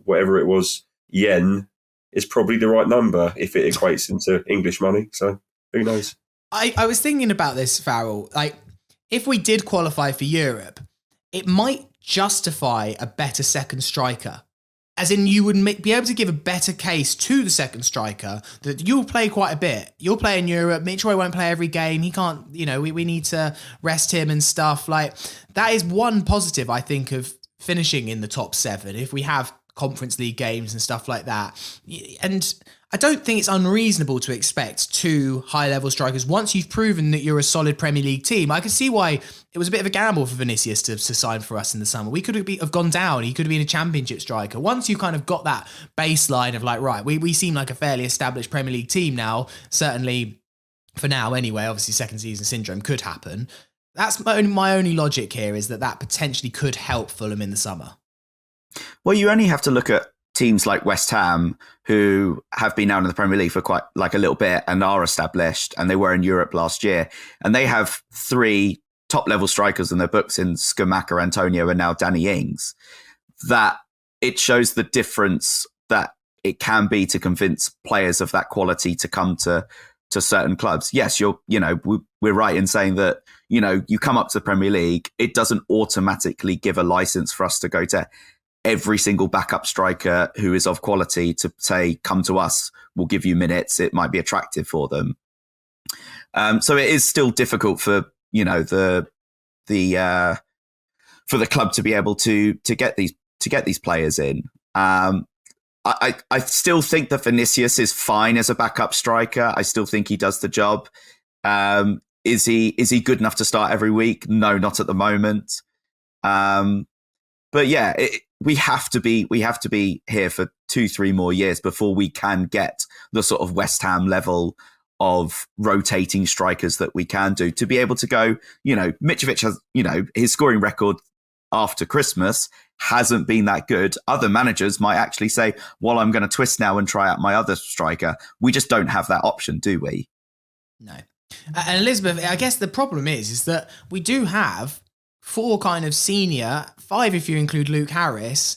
whatever it was, yen, is probably the right number if it equates into English money. So who knows? I was thinking about this, Farrell. Like, if we did qualify for Europe, it might justify a better second striker. As in, you would be able to give a better case to the second striker that you'll play quite a bit. You'll play in Europe. Mitchell won't play every game. He can't, we need to rest him and stuff. Like, that is one positive, I think, of finishing in the top 7. If we have Conference League games and stuff like that. And I don't think it's unreasonable to expect 2 high-level strikers. Once you've proven that you're a solid Premier League team, I could see why it was a bit of a gamble for Vinicius to sign for us in the summer. We could have gone down. He could have been a Championship striker. Once you kind of got that baseline of like, right, we seem like a fairly established Premier League team now, certainly for now anyway, obviously second season syndrome could happen. That's my only logic here, is that potentially could help Fulham in the summer. Well, you only have to look at teams like West Ham, who have been out in the Premier League for quite like a little bit and are established, and they were in Europe last year. And they have 3 top-level strikers in their books in Scamacca, Antonio, and now Danny Ings. That it shows the difference that it can be to convince players of that quality to come to certain clubs. Yes, we're right in saying that, you come up to the Premier League, it doesn't automatically give a license for us to go to every single backup striker who is of quality to say, come to us, we'll give you minutes. It might be attractive for them. So it is still difficult for, for the club to be able to get these players in. I still think that Vinicius is fine as a backup striker. I still think he does the job. Is he good enough to start every week? No, not at the moment. But yeah, we have to be here for 2-3 more years before we can get the sort of West Ham level of rotating strikers that we can do to be able to go. Mitrovic has, his scoring record after Christmas hasn't been that good. Other managers might actually say, well, I'm going to twist now and try out my other striker. We just don't have that option, do we? No. And Elizabeth, I guess the problem is that we do have 4 kind of senior, 5 if you include Luke Harris,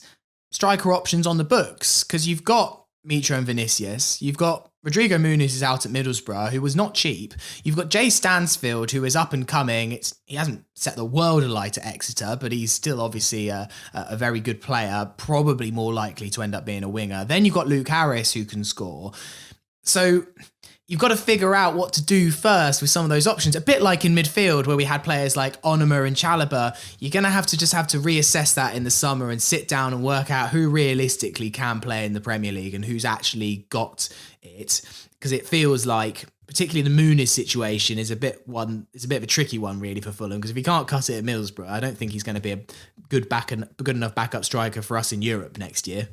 striker options on the books, because you've got Mitro and Vinicius, you've got Rodrigo Muniz is out at Middlesbrough, who was not cheap. You've got Jay Stansfield, who is up and coming. He hasn't set the world alight at Exeter, but he's still obviously a very good player, probably more likely to end up being a winger. Then you've got Luke Harris, who can score. So you've got to figure out what to do first with some of those options. A bit like in midfield where we had players like Onuma and Chalobah. You're going to have to reassess that in the summer and sit down and work out who realistically can play in the Premier League and who's actually got it. Because it feels like, particularly the Muniz situation is a bit of a tricky one really for Fulham. Because if he can't cut it at Middlesbrough, I don't think he's going to be a good enough backup striker for us in Europe next year.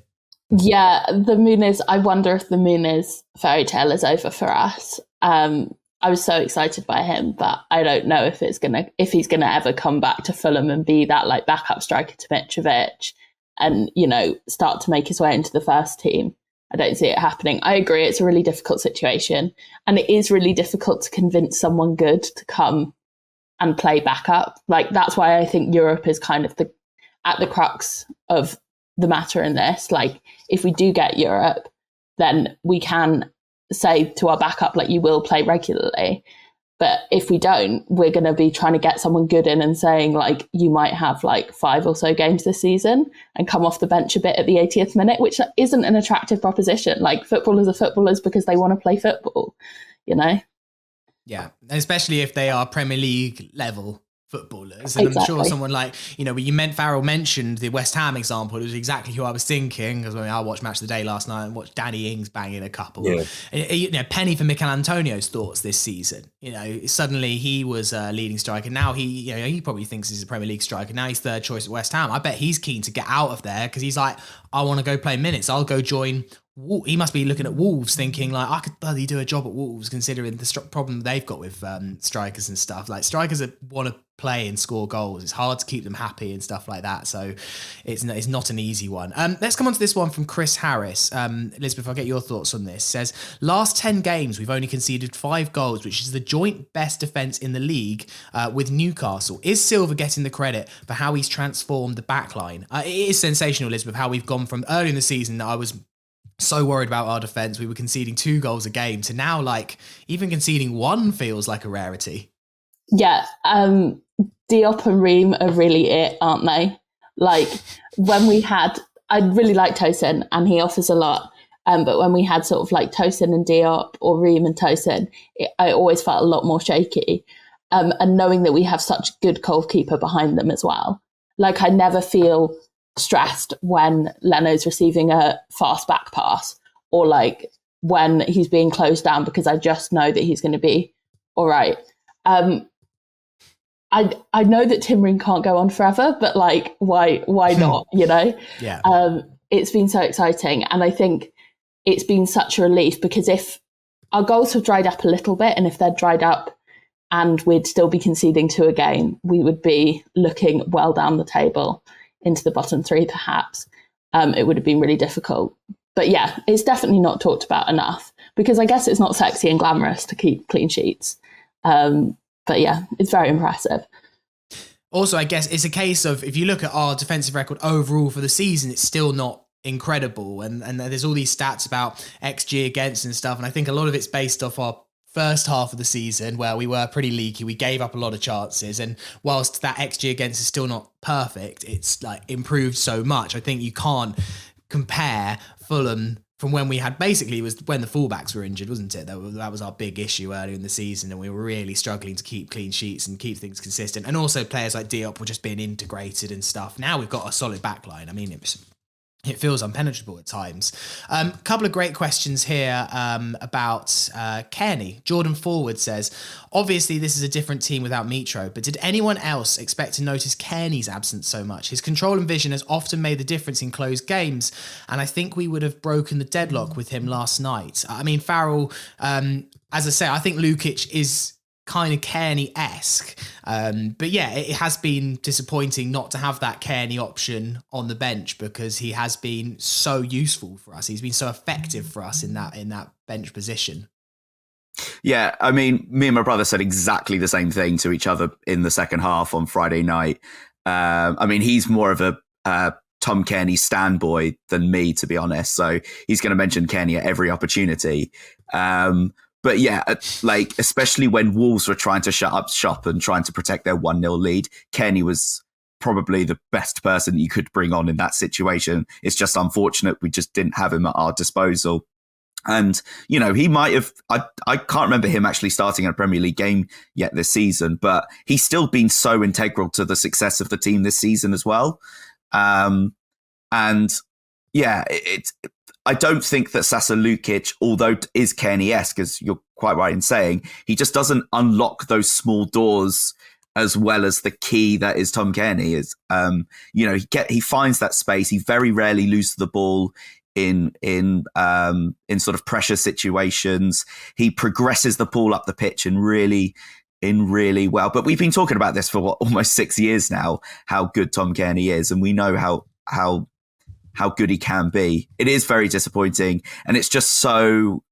Yeah, the Muniz, I wonder if the Muniz fairy tale is over for us. I was so excited by him, but I don't know if he's gonna ever come back to Fulham and be that like backup striker to Mitrovic and, you know, start to make his way into the first team. I don't see it happening. I agree, it's a really difficult situation, and it is really difficult to convince someone good to come and play backup. Like, that's why I think Europe is kind of at the crux of the matter in this. Like, if we do get Europe, then we can say to our backup, like, you will play regularly. But if we don't, we're going to be trying to get someone good in and saying, like, you might have like 5 or so games this season and come off the bench a bit at the 80th minute, which isn't an attractive proposition. Like, footballers are footballers because they want to play football, you know? Yeah, and especially if they are Premier League level footballers. And exactly. I'm sure someone like, you know, Farrell mentioned the West Ham example. It was exactly who I was thinking, because I watched Match of the Day last night and watched Danny Ings banging a couple. Yeah. You know, penny for Mikel Antonio's thoughts this season. You know, suddenly he was a leading striker. Now he probably thinks he's a Premier League striker. Now he's third choice at West Ham. I bet he's keen to get out of there because he's like, I want to go play minutes. I'll go join. He must be looking at Wolves thinking like, I could bloody do a job at Wolves considering the problem they've got with strikers and stuff. Like, strikers that want to play and score goals. It's hard to keep them happy and stuff like that. So it's not an easy one. Let's come on to this one from Chris Harris. Elizabeth, I'll get your thoughts on this. Says, last 10 games, we've only conceded 5 goals, which is the joint best defence in the league with Newcastle. Is Silva getting the credit for how he's transformed the backline? It is sensational, Elizabeth, how we've gone from early in the season that I was so worried about our defence. We were conceding 2 goals a game to now, like, even conceding 1 feels like a rarity. Yeah, Diop and Ream are really it, aren't they? Like, when we had, I really like Tosin and he offers a lot. But when we had sort of like Tosin and Diop or Ream and Tosin, I always felt a lot more shaky. And knowing that we have such a good goalkeeper behind them as well. Like, I never feel stressed when Leno's receiving a fast back pass or like when he's being closed down, because I just know that he's going to be all right. I know that Tim Ream can't go on forever, but like, why not, you know? Yeah. It's been so exciting. And I think it's been such a relief, because if our goals have dried up a little bit, and if they're dried up and we'd still be conceding 2 a game, we would be looking well down the table into the bottom 3, perhaps. It would have been really difficult. But yeah, it's definitely not talked about enough, because I guess it's not sexy and glamorous to keep clean sheets. But yeah, it's very impressive. Also, I guess it's a case of, if you look at our defensive record overall for the season, it's still not incredible. And there's all these stats about XG against and stuff. And I think a lot of it's based off our first half of the season where we were pretty leaky. We gave up a lot of chances. And whilst that XG against is still not perfect, it's like improved so much. I think you can't compare Fulham from when we had, basically, it was when the fullbacks were injured, wasn't it? That was our big issue earlier in the season, and we were really struggling to keep clean sheets and keep things consistent. And also players like Diop were just being integrated and stuff. Now we've got a solid backline. I mean, it feels impenetrable at times. A couple of great questions here about Kearney. Jordan Forward says, obviously this is a different team without Mitro, but did anyone else expect to notice Kearney's absence so much? His control and vision has often made the difference in close games, and I think we would have broken the deadlock with him last night. I mean, Farrell, as I say, I think Lukic is kind of Kearney-esque. But yeah, it has been disappointing not to have that Kearney option on the bench, because he has been so useful for us. He's been so effective for us in that bench position. Yeah, I mean, me and my brother said exactly the same thing to each other in the second half on Friday night. I mean, he's more of a Tom Kearney standboy than me, to be honest. So he's going to mention Kearney at every opportunity. But yeah, like, especially when Wolves were trying to shut up shop and trying to protect their 1-0 lead, Kearney was probably the best person you could bring on in that situation. It's just unfortunate we just didn't have him at our disposal. And, you know, he might have, I can't remember him actually starting a Premier League game yet this season, but he's still been so integral to the success of the team this season as well. And yeah, I don't think that Sasa Lukic, although is Kearney-esque, as you're quite right in saying, he just doesn't unlock those small doors as well as the key that is Tom Kearney is. You know, he finds that space. He very rarely loses the ball in sort of pressure situations. He progresses the ball up the pitch in really well. But we've been talking about this for almost 6 years now, how good Tom Kearney is, and we know how good he can be. It is very disappointing, and it's just so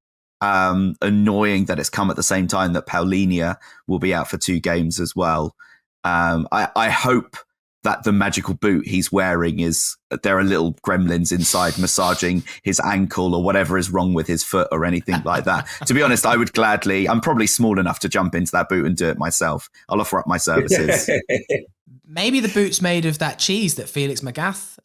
annoying that it's come at the same time that Palhinha will be out for 2 games as well. I hope that the magical boot he's wearing there are little gremlins inside massaging his ankle or whatever is wrong with his foot or anything like that. To be honest, I would gladly, I'm probably small enough to jump into that boot and do it myself. I'll offer up my services. Maybe the boot's made of that cheese that Felix Magath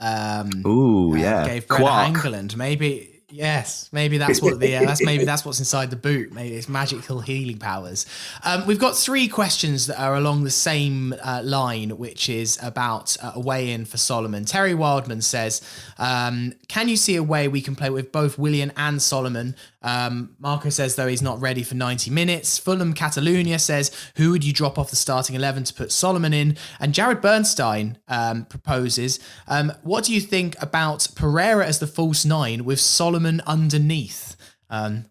gave Brennan England. Maybe. Yes, maybe that's what that's what's inside the boot. Maybe it's magical healing powers. We've got 3 questions that are along the same line, which is about a weigh-in for Solomon. Terry Wildman says, can you see a way we can play with both Willian and Solomon? Marco says, though, he's not ready for 90 minutes. Fulham Catalonia says, who would you drop off the starting 11 to put Solomon in? And Jared Bernstein proposes, what do you think about Pereira as the false 9 with Solomon underneath?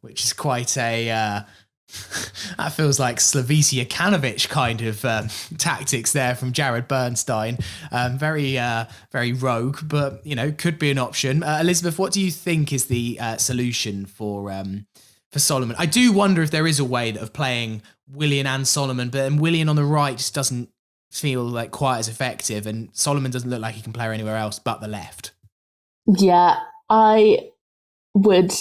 Which is quite a... that feels like Slavisa Kanovic kind of tactics there from Jared Bernstein. Very rogue, but, you know, could be an option. Elizabeth, what do you think is the solution for Solomon? I do wonder if there is a way of playing Willian and Solomon, but then Willian on the right just doesn't feel like quite as effective, and Solomon doesn't look like he can play anywhere else but the left. Yeah, I would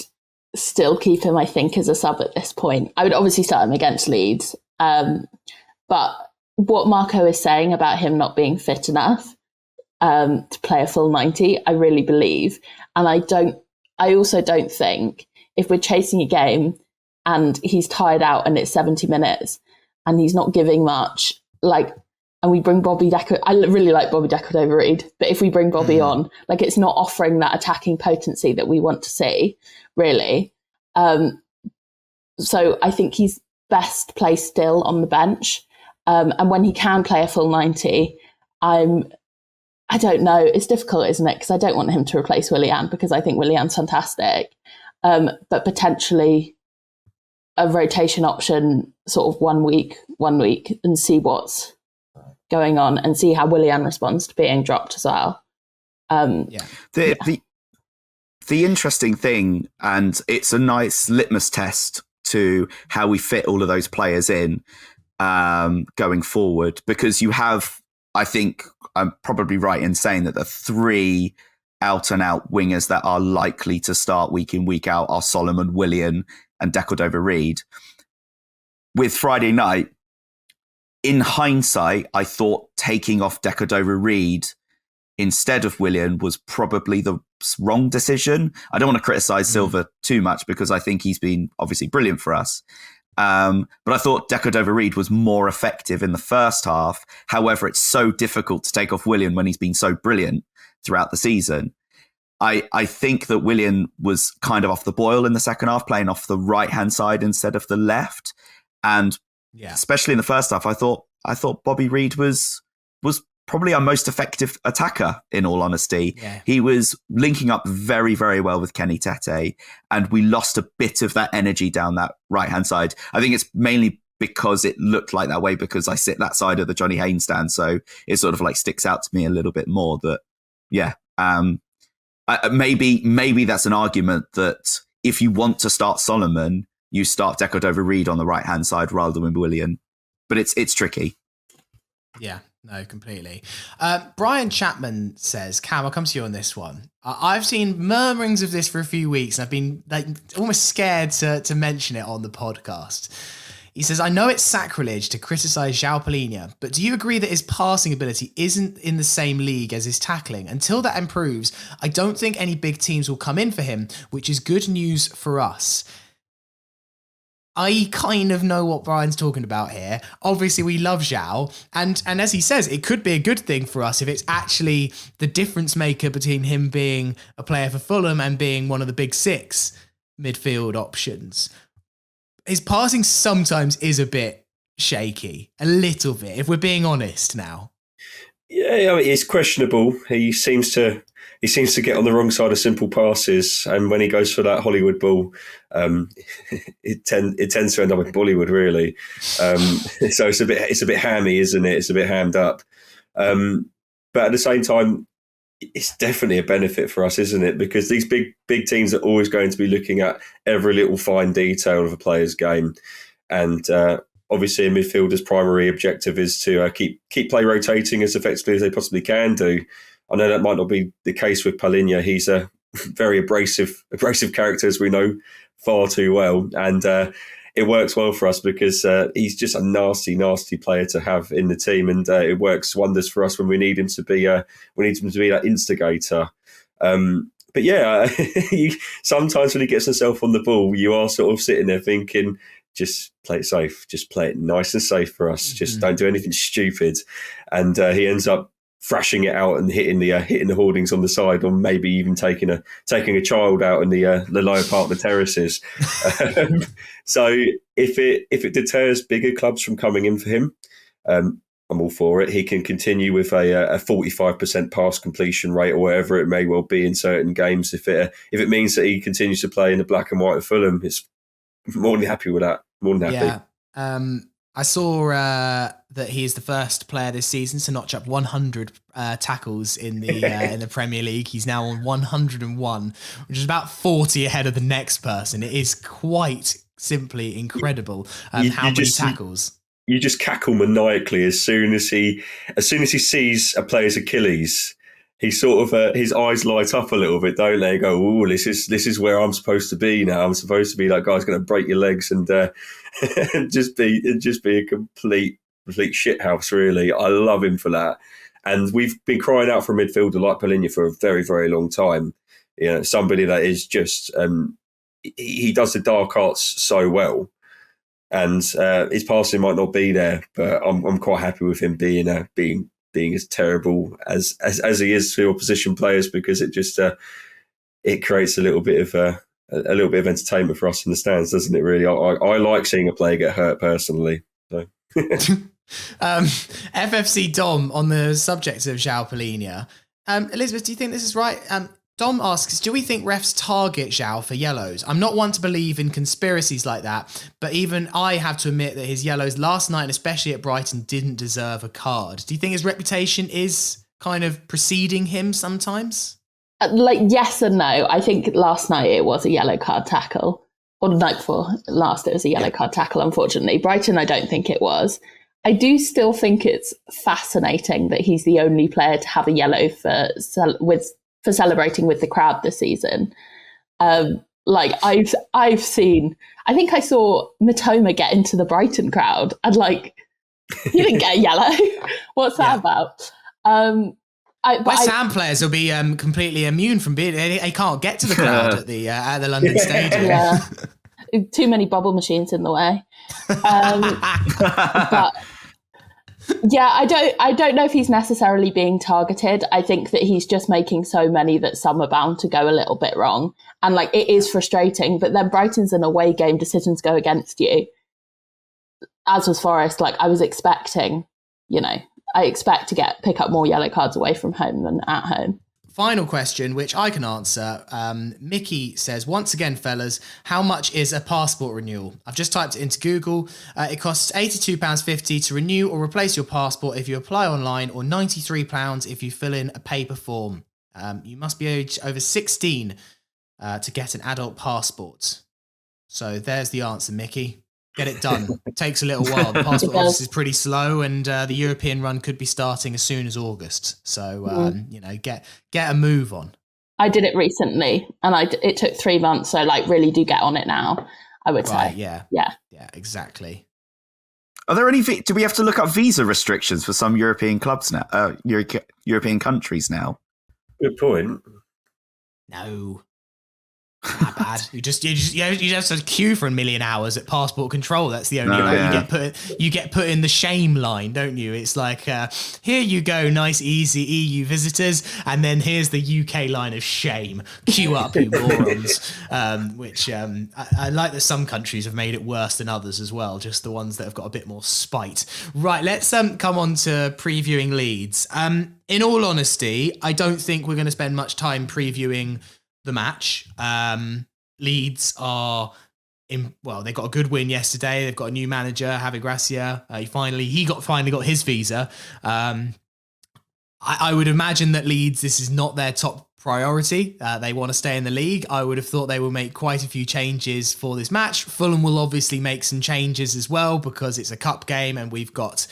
still keep him, I think, as a sub at this point. I would obviously start him against Leeds. But what Marco is saying about him not being fit enough to play a full 90, I really believe. And I also don't think if we're chasing a game and he's tired out and it's 70 minutes and he's not giving much, and we bring Bobby Decker, I really like Bobby Decker-Reid, but if we bring Bobby on, it's not offering that attacking potency that we want to see, really. So I think he's best placed still on the bench. And when he can play a full 90, I don't know, it's difficult, isn't it? Because I don't want him to replace Willian, because I think Willian's fantastic. But potentially a rotation option, sort of 1 week, and see what's going on and see how Willian responds to being dropped as well. The interesting thing, and it's a nice litmus test to how we fit all of those players in going forward, because you have, I think I'm probably right in saying that the 3 out and out wingers that are likely to start week in, week out are Solomon, Willian and Decker-Reid. With Friday night, in hindsight, I thought taking off Decker-Reid instead of Willian was probably the wrong decision. I don't want to criticize Silva too much because I think he's been obviously brilliant for us. But I thought Decker-Reid was more effective in the first half. However, it's so difficult to take off Willian when he's been so brilliant throughout the season. I think that Willian was kind of off the boil in the second half, playing off the right-hand side instead of the left. And especially in the first half, I thought Bobby Reid was probably our most effective attacker, in all honesty. Yeah. He was linking up very, very well with Kenny Tete, and we lost a bit of that energy down that right-hand side. I think it's mainly because it looked like that way because I sit that side of the Johnny Haynes stand, so it sort of sticks out to me a little bit more that, maybe that's an argument that if you want to start Solomon, you start Decker-Reid on the right-hand side rather than Willian. But it's tricky. Yeah, no, completely. Brian Chapman says, Cam, I'll come to you on this one. I've seen murmurings of this for a few weeks, and I've been almost scared to mention it on the podcast. He says, I know it's sacrilege to criticise João Palhinha, but do you agree that his passing ability isn't in the same league as his tackling? Until that improves, I don't think any big teams will come in for him, which is good news for us. I kind of know what Brian's talking about here. Obviously, we love João. And as he says, it could be a good thing for us if it's actually the difference maker between him being a player for Fulham and being one of the big six midfield options. His passing sometimes is a bit shaky, a little bit, if we're being honest now. Yeah, I mean, it's questionable. He seems to get on the wrong side of simple passes, and when he goes for that Hollywood ball, it tends to end up in Bollywood, really. So it's a bit hammy, isn't it? It's a bit hammed up. But at the same time, it's definitely a benefit for us, isn't it? Because these big teams are always going to be looking at every little fine detail of a player's game, and obviously a midfielder's primary objective is to keep play rotating as effectively as they possibly can do. I know that might not be the case with Palhinha. He's a very abrasive character, as we know far too well, and it works well for us because he's just a nasty player to have in the team, and it works wonders for us when we need him to be that instigator. But yeah, sometimes when he gets himself on the ball, you are sort of sitting there thinking, just play it safe, just play it nice and safe for us. Mm-hmm. Just don't do anything stupid, and he ends up thrashing it out and hitting the hoardings on the side, or maybe even taking a child out in the lower part of the terraces. So if it deters bigger clubs from coming in for him, I'm all for it. He can continue with a 45% pass completion rate or whatever it may well be in certain games. If it means that he continues to play in the black and white of Fulham, it's more than happy with that. More than happy. Yeah. I saw that he is the first player this season to notch up 100 tackles in the Premier League. He's now on 101, which is about 40 ahead of the next person. It is quite simply incredible how many tackles. You just cackle maniacally as soon as he sees a player's Achilles. He sort of his eyes light up a little bit, don't they? Go, oh, this is where I'm supposed to be now. I'm supposed to be that guy's going to break your legs and just be a complete shithouse. Really, I love him for that. And we've been crying out for a midfielder like Palhinha for a very, very long time. You know, somebody that is just he does the dark arts so well, and his passing might not be there, but I'm quite happy with him being as terrible as he is to opposition players, because it just it creates a little bit of entertainment for us in the stands, doesn't it? Really, I like seeing a player get hurt personally. So. FFC Dom, on the subject of João Palhinha, Elizabeth, do you think this is right? Dom asks, do we think refs target João for yellows? I'm not one to believe in conspiracies like that, but even I have to admit that his yellows last night, and especially at Brighton, didn't deserve a card. Do you think his reputation is kind of preceding him sometimes? Yes and no. I think last night it was a yellow card tackle. Or the night before last, it was a yellow card tackle, unfortunately. Brighton, I don't think it was. I do still think it's fascinating that he's the only player to have a yellow for celebrating with the crowd this season. I've seen, I think I saw Matoma get into the Brighton crowd and he didn't get a yellow. What's that about? West Ham players will be completely immune from being, they can't get to the crowd at the London Stadium. Yeah. Too many bubble machines in the way. But yeah, I don't know if he's necessarily being targeted. I think that he's just making so many that some are bound to go a little bit wrong. And it is frustrating, but then Brighton's an away game, decisions go against you. As was Forest, I was expecting, I expect to pick up more yellow cards away from home than at home. Final question, which I can answer. Mickey says, once again, fellas, how much is a passport renewal? I've just typed it into Google. It costs £82.50 to renew or replace your passport if you apply online, or £93 if you fill in a paper form. You must be aged over 16 to get an adult passport. So there's the answer, Mickey. Get it done. It takes a little while. The passport office is pretty slow, and the European run could be starting as soon as August. So, get a move on. I did it recently, and it took 3 months. So, really do get on it now, I would say. Yeah, exactly. Are there any? Do we have to look up visa restrictions for some European clubs now? European countries now. Good point. No. Not bad. You just have to queue for a million hours at passport control. That's the only way you get put in the shame line, don't you? It's like here you go, nice easy EU visitors, and then here's the UK line of shame. Queue up, you morons. Which I like that some countries have made it worse than others as well. Just the ones that have got a bit more spite. Right, let's come on to previewing Leeds. In all honesty, I don't think we're going to spend much time previewing the match. Leeds are they got a good win yesterday. They've got a new manager, Javi Gracia. He finally got his visa. I would imagine that Leeds, this is not their top priority. They want to stay in the league. I would have thought they will make quite a few changes for this match. Fulham will obviously make some changes as well because it's a cup game and we've got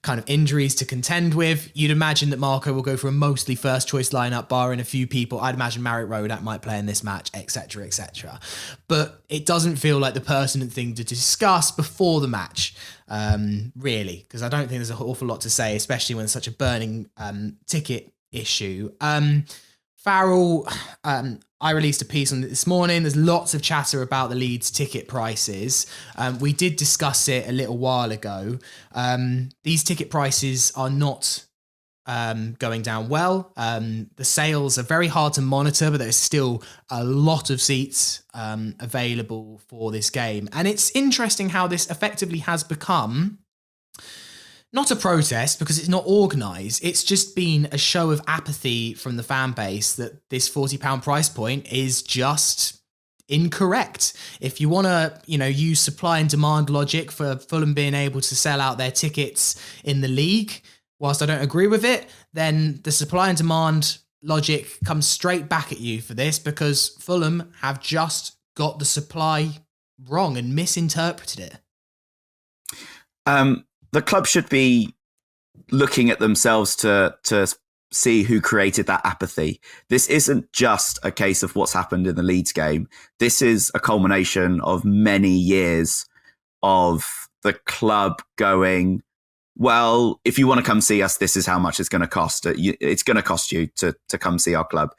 kind of injuries to contend with. You'd imagine that Marco will go for a mostly first choice lineup, barring a few people. I'd imagine Marek Rodak might play in this match, etc., etc. But it doesn't feel like the pertinent thing to discuss before the match, really, because I don't think there's an awful lot to say, especially when it's such a burning ticket issue. Farrell, I released a piece on it this morning. There's lots of chatter about the Leeds ticket prices. We did discuss it a little while ago. These ticket prices are not going down well. The sales are very hard to monitor, but there's still a lot of seats available for this game. And it's interesting how this effectively has become not a protest because it's not organised. It's just been a show of apathy from the fan base that this £40 price point is just incorrect. If you want to, use supply and demand logic for Fulham being able to sell out their tickets in the league, whilst I don't agree with it, then the supply and demand logic comes straight back at you for this because Fulham have just got the supply wrong and misinterpreted it. The club should be looking at themselves to see who created that apathy. This isn't just a case of what's happened in the Leeds game. This is a culmination of many years of the club going, well, if you want to come see us, this is how much it's going to cost. It's going to cost you to come see our club.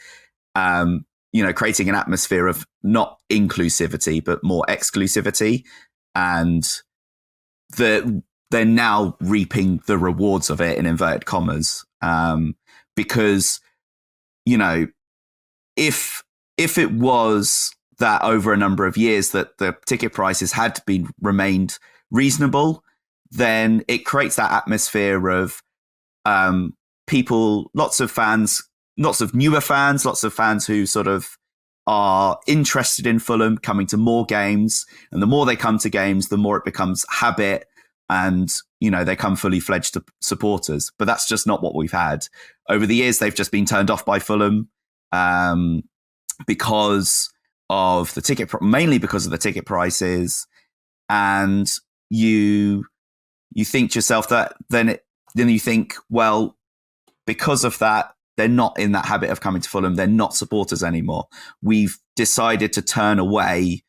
Creating an atmosphere of not inclusivity, but more exclusivity. And they're now reaping the rewards of it in inverted commas. Because, if it was that over a number of years that the ticket prices had remained reasonable, then it creates that atmosphere of people, lots of fans, lots of newer fans, lots of fans who sort of are interested in Fulham coming to more games. And the more they come to games, the more it becomes habit. And, they come fully fledged supporters. But that's just not what we've had. Over the years, they've just been turned off by Fulham because of the ticket, mainly because of the ticket prices. And you think to yourself that then you think, well, because of that, they're not in that habit of coming to Fulham. They're not supporters anymore. We've decided to turn away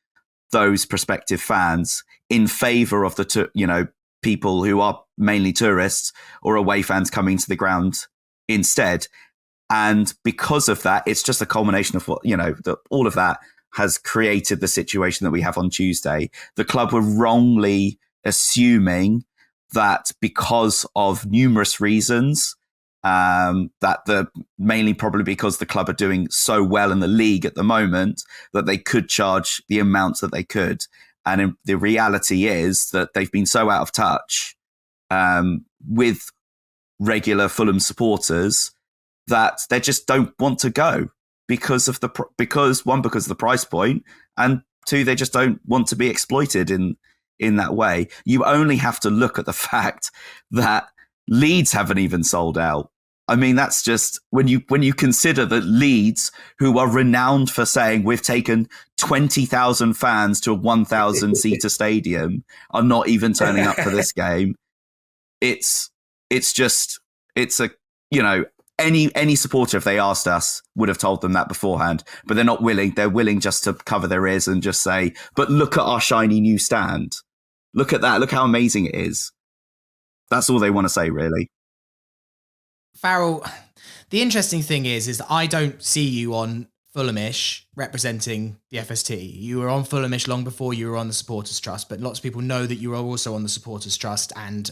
those prospective fans in favour of the people who are mainly tourists or away fans coming to the ground instead. And because of that, it's just a culmination of what, all of that has created the situation that we have on Tuesday. The club were wrongly assuming that because of numerous reasons, mainly probably because the club are doing so well in the league at the moment, that they could charge the amounts that they could. And the reality is that they've been so out of touch with regular Fulham supporters that they just don't want to go because of the price point, and two, they just don't want to be exploited in that way. You only have to look at the fact that Leeds haven't even sold out. I mean, that's just when you consider that Leeds, who are renowned for saying we've taken 20,000 fans to a 1,000 seater stadium, are not even turning up for this game. Any supporter, if they asked us, would have told them that beforehand, but they're not willing. They're willing just to cover their ears and just say, but look at our shiny new stand. Look at that. Look how amazing it is. That's all they want to say, really. Farrell, the interesting thing is that I don't see you on Fulhamish representing the FST. You were on Fulhamish long before you were on the Supporters Trust, but lots of people know that you are also on the Supporters Trust and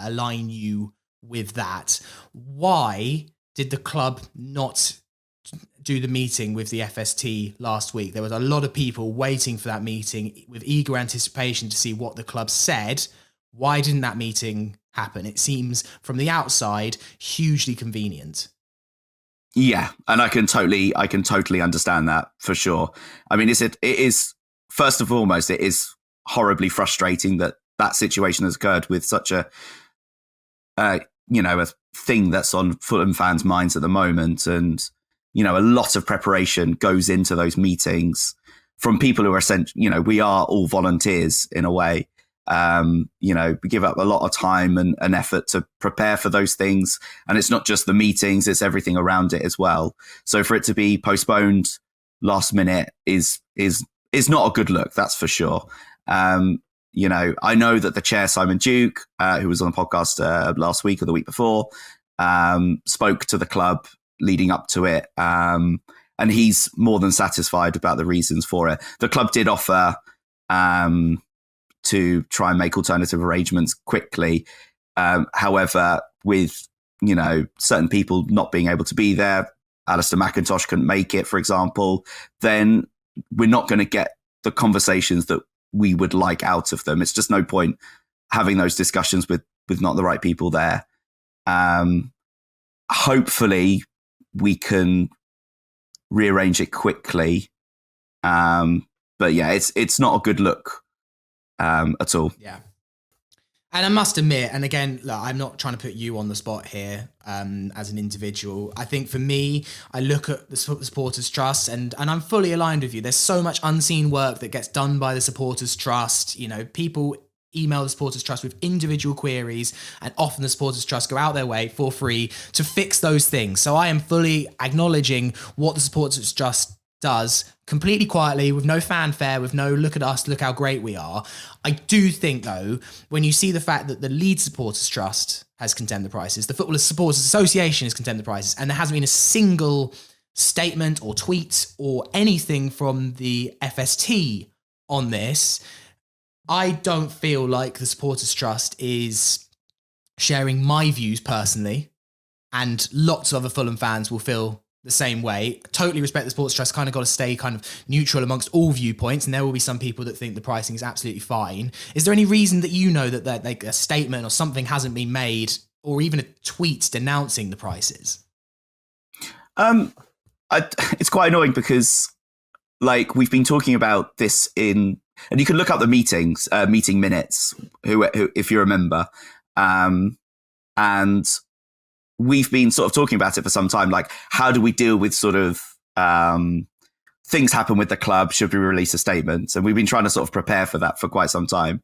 align you with that. Why did the club not do the meeting with the FST last week? There was a lot of people waiting for that meeting with eager anticipation to see what the club said. Why didn't that meeting happen? It seems from the outside hugely convenient. Yeah, and I can totally understand that for sure. I mean, it is first and foremost, it is horribly frustrating that situation has occurred with such a thing that's on Fulham fans' minds at the moment, and a lot of preparation goes into those meetings from people who are we are all volunteers in a way. We give up a lot of time and effort to prepare for those things. And it's not just the meetings, it's everything around it as well. So for it to be postponed last minute is not a good look. That's for sure. I know that the chair, Simon Duke, who was on the podcast last week or the week before, spoke to the club leading up to it. And he's more than satisfied about the reasons for it. The club did offer, to try and make alternative arrangements quickly. However, with, certain people not being able to be there, Alistair McIntosh couldn't make it, for example, then we're not going to get the conversations that we would like out of them. It's just no point having those discussions with not the right people there. Hopefully we can rearrange it quickly. But yeah, it's not a good look at all. Yeah. And I must admit, and again, look, I'm not trying to put you on the spot here as an individual. I think for me, I look at the Supporters Trust and I'm fully aligned with you. There's so much unseen work that gets done by the Supporters Trust. People email the Supporters Trust with individual queries, and often the Supporters Trust go out their way for free to fix those things. So I am fully acknowledging what the Supporters Trust does completely quietly, with no fanfare, with no look at us, look how great we are. I do think, though, when you see the fact that the Leeds Supporters Trust has condemned the prices, the Footballers Supporters Association has condemned the prices, and there hasn't been a single statement or tweet or anything from the FST on this, I don't feel like the Supporters Trust is sharing my views personally, and lots of other Fulham fans will feel the same way. Totally respect the Sports Trust, kind of got to stay kind of neutral amongst all viewpoints, and there will be some people that think the pricing is absolutely fine. Is there any reason that that like a statement or something hasn't been made, or even a tweet denouncing the prices? It's quite annoying because we've been talking about this and you can look up the meeting minutes, who if you remember, and we've been sort of talking about it for some time. Like, how do we deal with sort of things happen with the club? Should we release a statement? And we've been trying to sort of prepare for that for quite some time.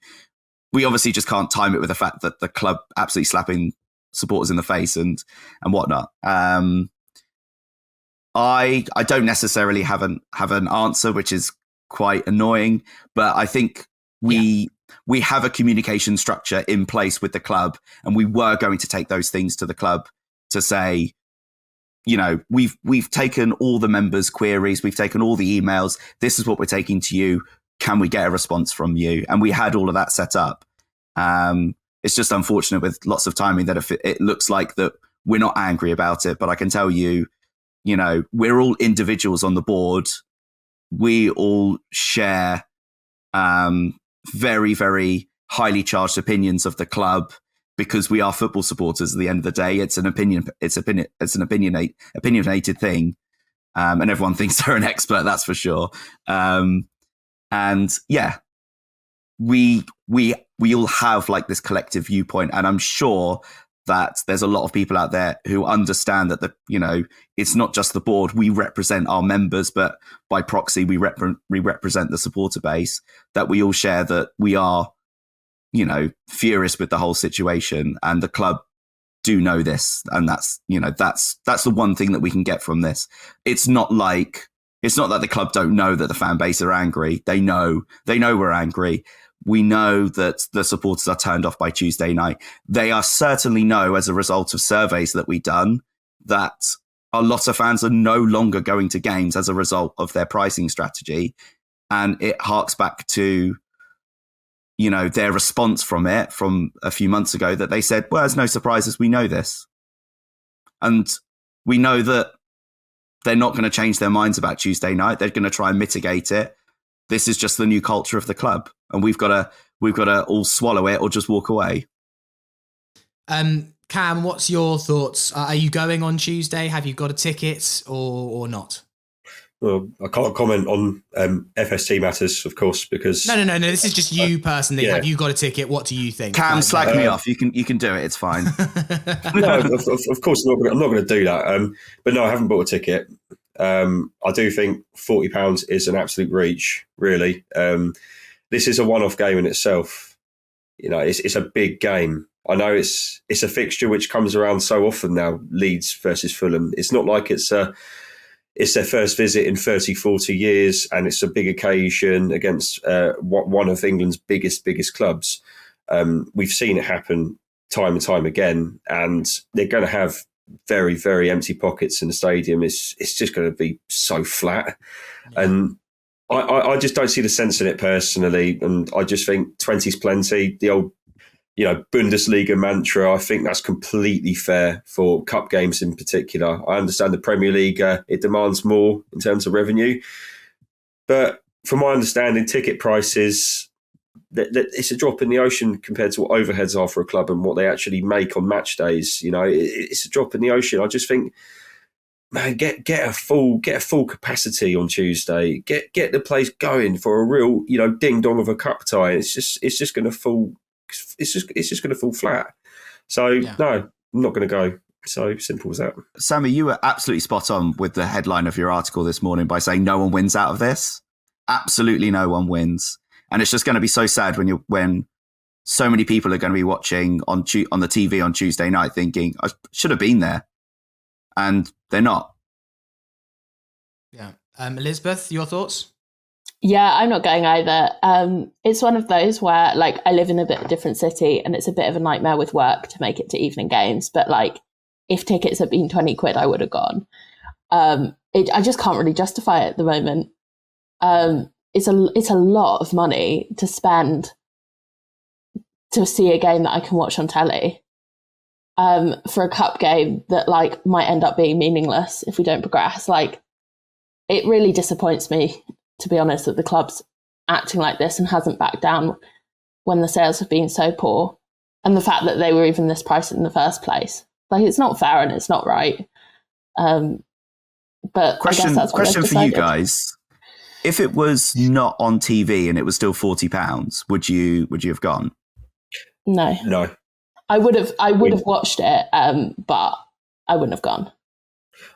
We obviously just can't time it with the fact that the club absolutely slapping supporters in the face and whatnot. I don't necessarily have an answer, which is quite annoying, but I think we have a communication structure in place with the club, and we were going to take those things to the club to say, we've taken all the members' queries, we've taken all the emails, this is what we're taking to you, can we get a response from you? And we had all of that set up. It's just unfortunate with lots of timing that if it looks like that we're not angry about it, but I can tell you, we're all individuals on the board. We all share very, very highly charged opinions of the club, because we are football supporters. At the end of the day, it's an opinionated thing, and everyone thinks they're an expert. That's for sure. And yeah, we all have like this collective viewpoint, and I'm sure that there's a lot of people out there who understand that it's not just the board. We represent our members, but by proxy, we represent the supporter base. That we all share that we are, furious with the whole situation, and the club do know this, and that's the one thing that we can get from this. It's not that the club don't know that the fan base are angry. They know we're angry. We know that the supporters are turned off by Tuesday night. They are certainly know, as a result of surveys that we've done, that a lot of fans are no longer going to games as a result of their pricing strategy. And it harks back to, their response from a few months ago, that they said, well, there's no surprises. We know this. And we know that they're not going to change their minds about Tuesday night. They're going to try and mitigate it. This is just the new culture of the club. And we've got to all swallow it or just walk away. Cam, what's your thoughts? Are you going on Tuesday? Have you got a ticket or not? Well, I can't comment on FST matters, of course, because no. This is just you personally. Yeah. Have you got a ticket? What do you think? Cam, slag me off. You can do it. It's fine. No, of course I'm not going to do that. But no, I haven't bought a ticket. I do think £40 is an absolute reach. Really, this is a one-off game in itself. It's a big game. I know it's a fixture which comes around so often now. Leeds versus Fulham. It's not like it's their first visit in 30, 40 years, and it's a big occasion against one of England's biggest clubs. We've seen it happen time and time again, and they're going to have very, very empty pockets in the stadium. It's just going to be so flat. Yeah. And I just don't see the sense in it personally, and I just think 20's plenty. The old Bundesliga mantra, I think that's completely fair for cup games in particular. I understand the Premier League, it demands more in terms of revenue. But from my understanding, ticket prices, it's a drop in the ocean compared to what overheads are for a club and what they actually make on match days. It's a drop in the ocean. I just think, man, get a full capacity on Tuesday. Get the place going for a real, ding dong of a cup tie. It's just going to fall. It's just going to fall flat. So no, I'm not going to go. So simple as that. Sammy, you were absolutely spot on with the headline of your article this morning by saying no one wins out of this. Absolutely no one wins, and it's just going to be so sad when so many people are going to be watching on the TV on Tuesday night thinking I should have been there, and they're not. Yeah, Elizabeth, your thoughts? Yeah, I'm not going either. It's one of those where, I live in a bit of a different city and it's a bit of a nightmare with work to make it to evening games. But, if tickets had been 20 quid, I would have gone. I just can't really justify it at the moment. It's a lot of money to spend to see a game that I can watch on telly. For a cup game that, might end up being meaningless if we don't progress. It really disappoints me, to be honest, that the club's acting like this and hasn't backed down when the sales have been so poor. And the fact that they were even this price in the first place. It's not fair and it's not right. But question, I guess that's what question for you guys. If it was not on TV and it was still £40, would you have gone? No. I would have watched it, but I wouldn't have gone.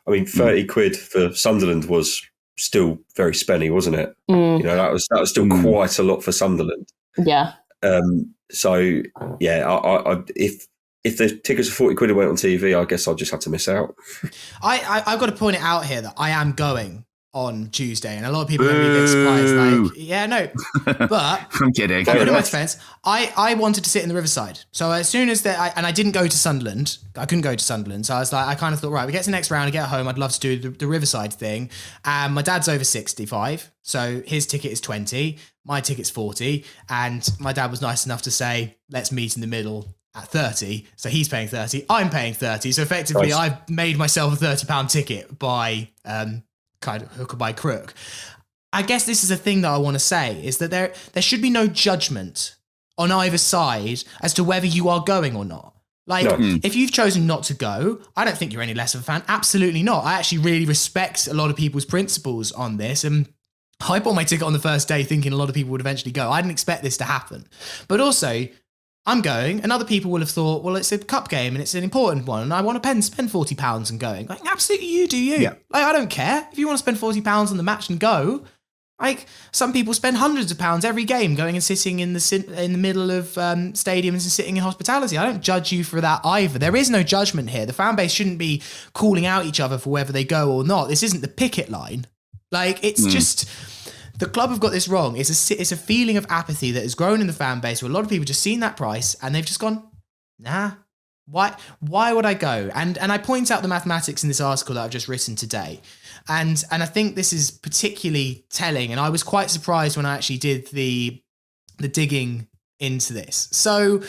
I mean, 30 quid for Sunderland was still very spenny, wasn't it? That was still quite a lot for Sunderland. Yeah. So yeah, if the tickets are 40 quid and went on TV, I guess I'll just have to miss out. I've got to point it out here that I am going on Tuesday, and a lot of people are going to be a bit surprised. But I'm kidding. In my defense, I wanted to sit in the Riverside. So as soon as I didn't go to Sunderland, I couldn't go to Sunderland. So I kind of thought, right, we get to the next round, I get home, I'd love to do the Riverside thing. And my dad's over 65, so his ticket is 20, my ticket's 40, and my dad was nice enough to say, let's meet in the middle at 30. So he's paying 30, I'm paying 30. So effectively, nice. I've made myself a £30 ticket by kind of hook or by crook. I guess this is a thing that I want to say, is that there should be no judgment on either side as to whether you are going or not. If you've chosen not to go, I don't think you're any less of a fan. Absolutely not. I actually really respect a lot of people's principles on this. And I bought my ticket on the first day thinking a lot of people would eventually go. I didn't expect this to happen. But also, I'm going, and other people will have thought, well, it's a cup game and it's an important one, and I want to spend £40 and going. Absolutely, you do you. Yeah. I don't care. If you want to spend £40 on the match and go, some people spend hundreds of pounds every game going and sitting in the middle of stadiums and sitting in hospitality. I don't judge you for that either. There is no judgment here. The fan base shouldn't be calling out each other for whether they go or not. This isn't the picket line. It's just the club have got this wrong. It's a feeling of apathy that has grown in the fan base where a lot of people just seen that price and they've just gone, nah, why would I go? And I point out the mathematics in this article that I've just written today. And I think this is particularly telling. And I was quite surprised when I actually did the digging into this. So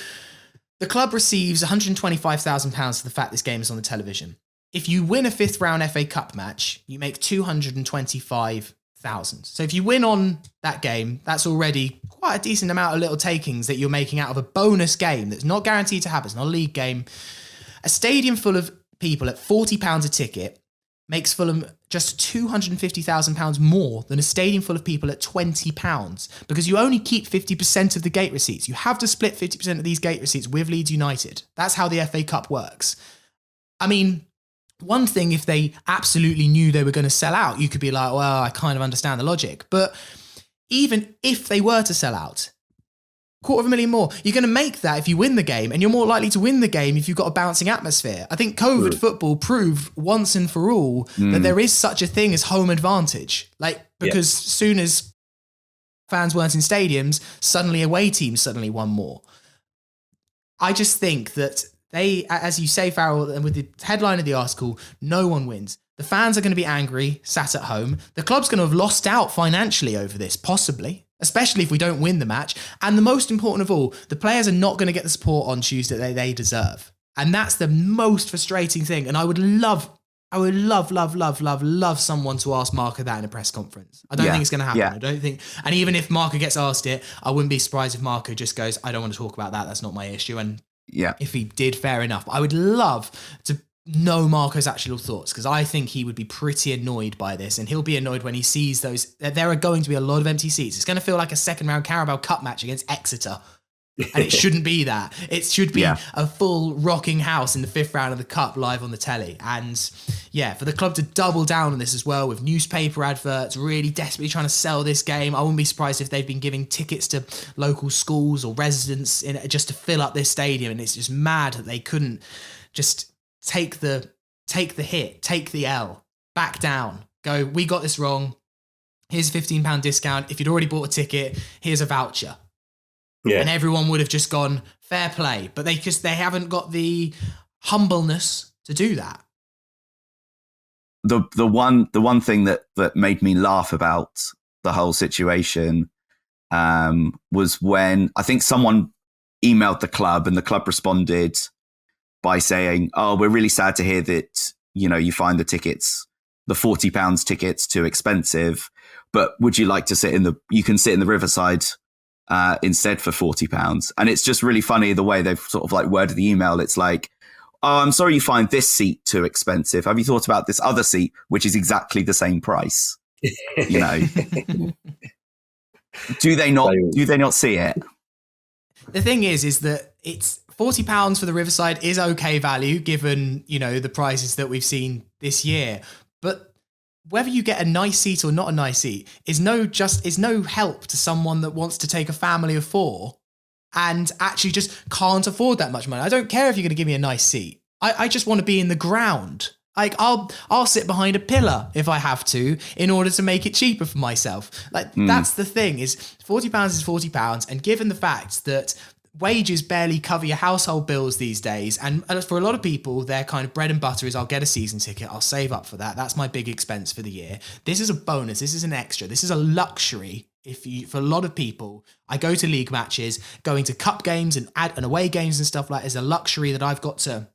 the club receives £125,000 for the fact this game is on the television. If you win a 5th round FA Cup match, you make £225,000. So if you win on that game, that's already quite a decent amount of little takings that you're making out of a bonus game that's not guaranteed to happen. It's not a league game. A stadium full of people at £40 a ticket makes Fulham just £250,000 more than a stadium full of people at £20 because you only keep 50% of the gate receipts. You have to split 50% of these gate receipts with Leeds United. That's how the FA Cup works. I mean, one thing, if they absolutely knew they were going to sell out, you could be like, well, I kind of understand the logic. But even if they were to sell out, £250,000 more, you're going to make that if you win the game, and you're more likely to win the game if you've got a bouncing atmosphere. I think COVID football proved once and for all that there is such a thing as home advantage. Because soon as fans weren't in stadiums, suddenly away teams suddenly won more. I just think that they, as you say, Farrell, and with the headline of the article, no one wins. The fans are going to be angry, sat at home. The club's going to have lost out financially over this, possibly, especially if we don't win the match. And the most important of all, the players are not going to get the support on Tuesday that they deserve. And that's the most frustrating thing. And I would love someone to ask Marco that in a press conference. I don't think it's going to happen. I don't think, and even if Marco gets asked it, I wouldn't be surprised if Marco just goes, I don't want to talk about that. That's not my issue. And if he did, fair enough. But I would love to know Marco's actual thoughts, because I think he would be pretty annoyed by this, and he'll be annoyed when he sees those. There are going to be a lot of empty seats. It's going to feel like a second round Carabao Cup match against Exeter. And it shouldn't be that. It should be a full rocking house in the 5th round of the Cup live on the telly. And for the club to double down on this as well with newspaper adverts, really desperately trying to sell this game. I wouldn't be surprised if they've been giving tickets to local schools or residents just to fill up this stadium. And it's just mad that they couldn't just take the hit, take the L, back down, go, we got this wrong. Here's a £15 discount. If you'd already bought a ticket, here's a voucher. Yeah. And everyone would have just gone, fair play. But they haven't got the humbleness to do that. The one thing that made me laugh about the whole situation was when I think someone emailed the club, and the club responded by saying, oh, we're really sad to hear that, you find the £40 tickets too expensive, but would you like to you can sit in the Riverside instead for £40. And it's just really funny the way they've sort of worded the email. It's like, oh, I'm sorry you find this seat too expensive. Have you thought about this other seat, which is exactly the same price? Do they not see it? The thing is that it's £40 for the Riverside is okay value given, the prices that we've seen this year. But whether you get a nice seat or not a nice seat is no help to someone that wants to take a family of 4 and actually just can't afford that much money. I don't care if you're going to give me a nice seat. I just want to be in the ground. I'll sit behind a pillar if I have to in order to make it cheaper for myself. That's the thing, is £40 is £40. And given the fact that wages barely cover your household bills these days, and for a lot of people, their kind of bread and butter is, I'll get a season ticket, I'll save up for that. That's my big expense for the year. This is a bonus. This is an extra. This is a luxury. For a lot of people, I go to league matches, going to cup games and away games and stuff like that is a luxury that I've got to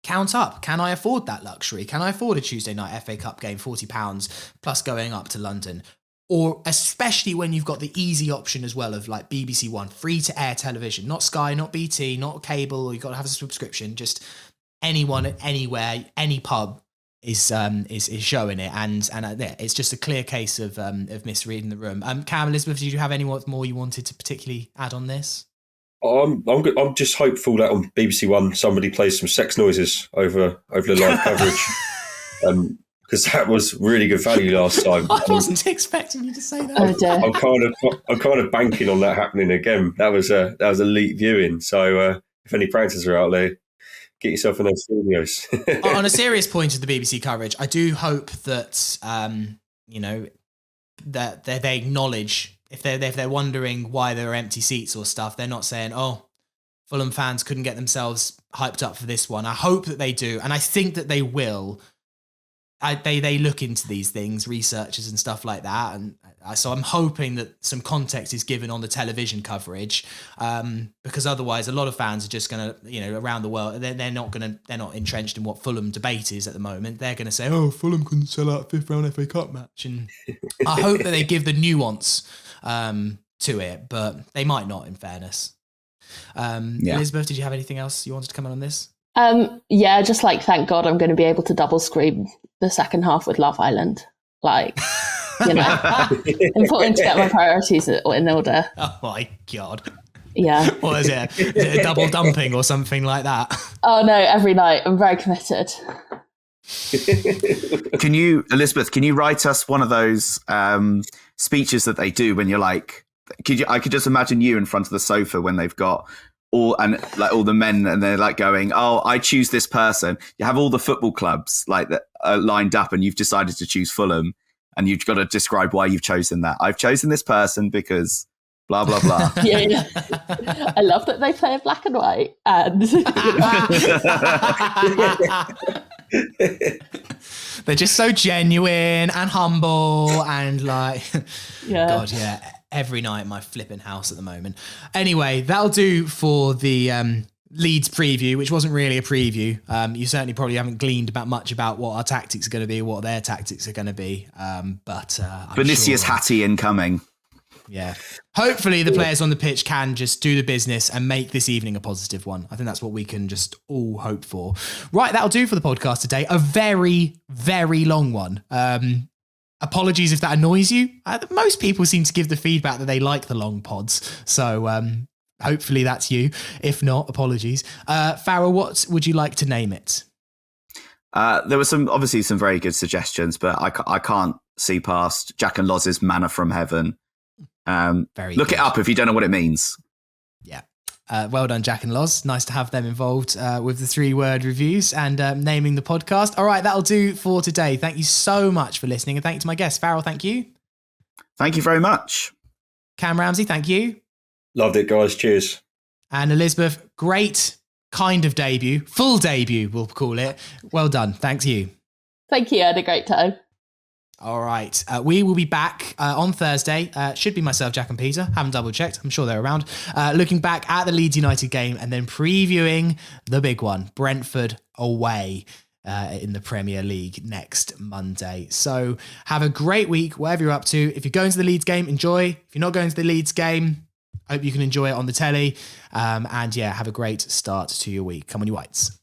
count up. Can I afford that luxury? Can I afford a Tuesday night FA Cup game, £40 plus going up to London? Or especially when you've got the easy option as well of BBC One, free to air television, not Sky, not BT, not cable, or you've got to have a subscription. Just anyone, anywhere, any pub is showing it, and it's just a clear case of misreading the room. Cam, Elizabeth, did you have any more you wanted to particularly add on this? I'm just hopeful that on BBC One somebody plays some sex noises over the live coverage. Because that was really good value last time. I wasn't expecting you to say that. I'm kind of banking on that happening again. That was elite viewing. So if any pranksters are out there, get yourself in those studios. On a serious point of the BBC coverage, I do hope that that they acknowledge if they're wondering why there are empty seats or stuff. They're not saying, "Oh, Fulham fans couldn't get themselves hyped up for this one." I hope that they do, and I think that they will. They look into these things, researchers and stuff like that, and so I'm hoping that some context is given on the television coverage, because otherwise, a lot of fans are just going to, around the world, they're not entrenched in what Fulham debate is at the moment. They're going to say, "Oh, Fulham couldn't sell out a 5th round FA Cup match," and I hope that they give the nuance to it, but they might not, in fairness. Elizabeth, did you have anything else you wanted to come on this? Just thank God I'm going to be able to double screen the second half with Love Island. Important to get my priorities in order. Oh my God. Yeah. What is it? Is it a double dumping or something like that? Oh no, every night. I'm very committed. Elizabeth, can you write us one of those speeches that they do when you're like, I could just imagine you in front of the sofa when they've got all the men and they're like going, "Oh, I choose this person." You have all the football clubs that lined up and you've decided to choose Fulham and you've got to describe why you've chosen that. "I've chosen this person because blah, blah, blah." Yeah. I love that they play in black and white. And they're just so genuine and humble and yeah. God, yeah. Every night in my flipping house at the moment. Anyway, that'll do for the Leeds preview, which wasn't really a preview. You certainly probably haven't gleaned much about what our tactics are going to be, what their tactics are going to be. But Vinicius Hattie incoming. Yeah. Hopefully the players on the pitch can just do the business and make this evening a positive one. I think that's what we can just all hope for. Right, that'll do for the podcast today. A very, very long one. Apologies if that annoys you. Most people seem to give the feedback that they like the long pods. So hopefully that's you. If not, apologies. Farrell, what would you like to name it? There were some very good suggestions, but I can't see past Jack and Loz's Manna from Heaven. Look it up if you don't know what it means. Yeah. Well done, Jack and Loz. Nice to have them involved with the 3-word reviews and naming the podcast. All right, that'll do for today. Thank you so much for listening. And thank you to my guest, Farrell. Thank you. Thank you very much. Cam Ramsey, thank you. Loved it, guys. Cheers. And Elizabeth, great kind of debut. Full debut, we'll call it. Well done. Thanks you. Thank you. I had a great time. All right. We will be back on Thursday. Should be myself, Jack and Peter. Haven't double checked. I'm sure they're around. Looking back at the Leeds United game and then previewing the big one, Brentford away in the Premier League next Monday. So have a great week, whatever you're up to. If you're going to the Leeds game, enjoy. If you're not going to the Leeds game, hope you can enjoy it on the telly. And yeah, have a great start to your week. Come on, you Whites.